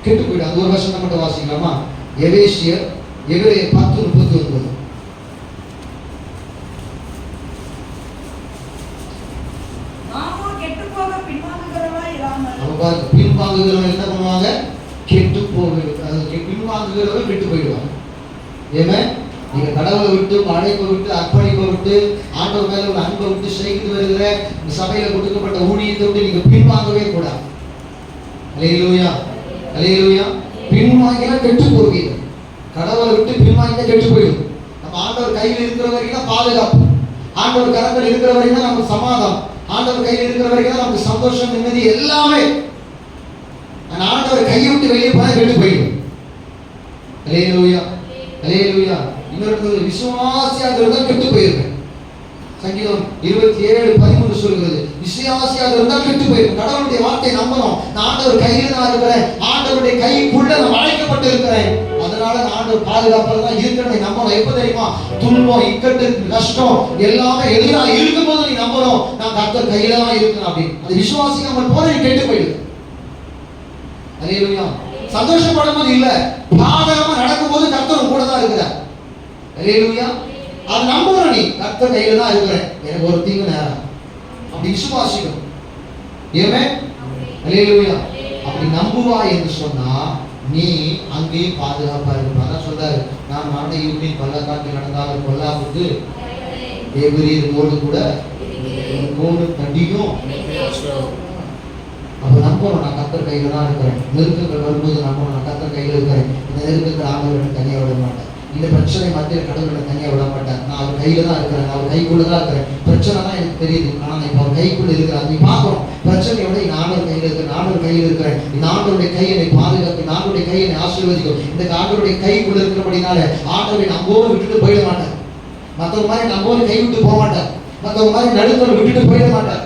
கெட்டு போயிடும். அது ஒரு வசனம் மட்டும் வாசிக்கலாமா? எபேசியர் 10:39. பின்வாங்குகிறவங்க என்ன பண்ணுவாங்க? கெட்டு போயிடுவாங்க. பின்வாங்குகிறவங்க கெட்டு போயிடுவாங்க. ஏமே, நீங்க கடவுளை விட்டு, அழைப்பை விட்டு, அர்ப்பணிப்பை விட்டு, ஆண்டவர் மேல உள்ள அன்பை விட்டு செய்து வருகிற இந்த சபையில கொடுக்கப்பட்ட ஊழியத்தை விட்டு நீங்க பின்வாங்கவே கூடாது. அல்லேலூயா, அல்லேலூயா. பின்வாங்கினா கெட்டு போவீங்க. கடவுளை விட்டு பின்வாங்கினா கெட்டு போயிடும். நம்ம ஆண்டவர் கையில் இருக்கிற வரைக்கும் தான் பாதுகாப்பு, ஆண்டவர் கரத்தில் இருக்கிற வரைக்கும் தான் நமக்கு சமாதானம், ஆண்டவர் கையில் இருக்கிற வரைக்கும் தான் நமக்கு சந்தோஷம், நிம்மதி எல்லாமே. ஆண்டவர் கையை விட்டு வெளியே போனா கெட்டு போயிடும். அல்லேலூயா, அல்லேலூயா. இன்னொரு விசுவாசியாக இருந்தால் கெட்டு போயிருக்கேன். சங்கீதம் 27:13 சொல்கிறது, விசுவாசியாக இருந்தால் கெட்டு போயிருக்கும். கடவுளுடைய வார்த்தையை நம்பணும். நான் ஆண்டவர் கையில் தான் இருக்கிறேன், ஆண்டவருடைய கைக்குள்ள நான் அழைக்கப்பட்டு இருக்கிறேன், அதனால நான் ஆண்டவர் பாதுகாப்பாக தான் இருக்கிறேன் நம்பணும். எப்ப தெரியுமா? துன்பம், இக்கட்டு, கஷ்டம் எல்லாமே எதிராக இருக்கும்போது நீ நம்பணும், நான் கர்த்தர் கையில தான் இருக்கிறேன் அப்படின்னு. அது விசுவாசிக்காமல் போற நீ கெட்டு போயிடுது. அல்லேலூயா. சந்தோஷப்படும் போது இல்ல, பாதகமா நடக்கும் போது கர்த்தர் கூட தான் இருக்கிறார். அல்லேலூயா. அது நம்புற நீ கர்த்தர் கையில தான் இருக்கிறேன், எனக்கு ஒரு தீங்கு நேரம் அப்படி விசுவாசிக்கணும். ஏமே, அல்லேலூயா. அப்படி நம்புவாய் என்று சொன்னா நீ அங்கேயும் பாதுகாப்பா இருப்ப. அதான் சொல்றாரு, நான் மரண யூனின் பள்ளத்தாக்கில் நடந்தாலும் கொல்லாவுக்கு எபிரியரோடு கூட கோடு தண்டியும். அப்ப நம்பணும், நான் கர்த்தர் கையில தான் இருக்கிறேன். நெருக்கங்கள் வரும்போது நம்பணும், நான் கர்த்தர் கையில இருக்கிறேன். இந்த நெருக்கத்தில் ஆண்டவர்கள் தனியாக விட மாட்டேன், இந்த பிரச்சனை மத்தியில் கடவுளை தனியாக விட மாட்டேன், நான் அவர் கையில தான் இருக்கிறேன், அவர் கைக்குள்ள தான் இருக்கிறேன். பிரச்சனை தான் எனக்கு தெரியுது, ஆனா நான் இப்போ அவர் கைக்குள்ள இருக்கிறேன். நீ பார்க்கணும், பிரச்சனையை விட இந்த ஆண்டவர் கையில் இருக்கிறேன், ஆண்டவர் கையில் இருக்கிறேன். இந்த ஆண்டவருடைய கை என்னை பாதுகாத்து, ஆண்டவருடைய கை என்னை ஆசீர்வதிக்கும். இந்த ஆண்டவருடைய கைக்குள்ள இருக்கிறபடினால ஆண்டவரை நம்போடு விட்டுட்டு போயிட மாட்டேன். மற்றவங்க மாதிரி நம்போடு கை விட்டு போக மாட்டேன், மற்றவங்க மாதிரி நடுத்தர விட்டுட்டு போயிட மாட்டேன்.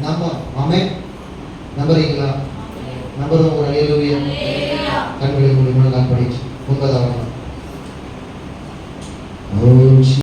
நம்ம ஆமே நம்புறீங்களா? நம்புறோம். ஒரு அல்லேலூயா. கண்களை மூடி முழங்கால் படிச்சு 9ஆவது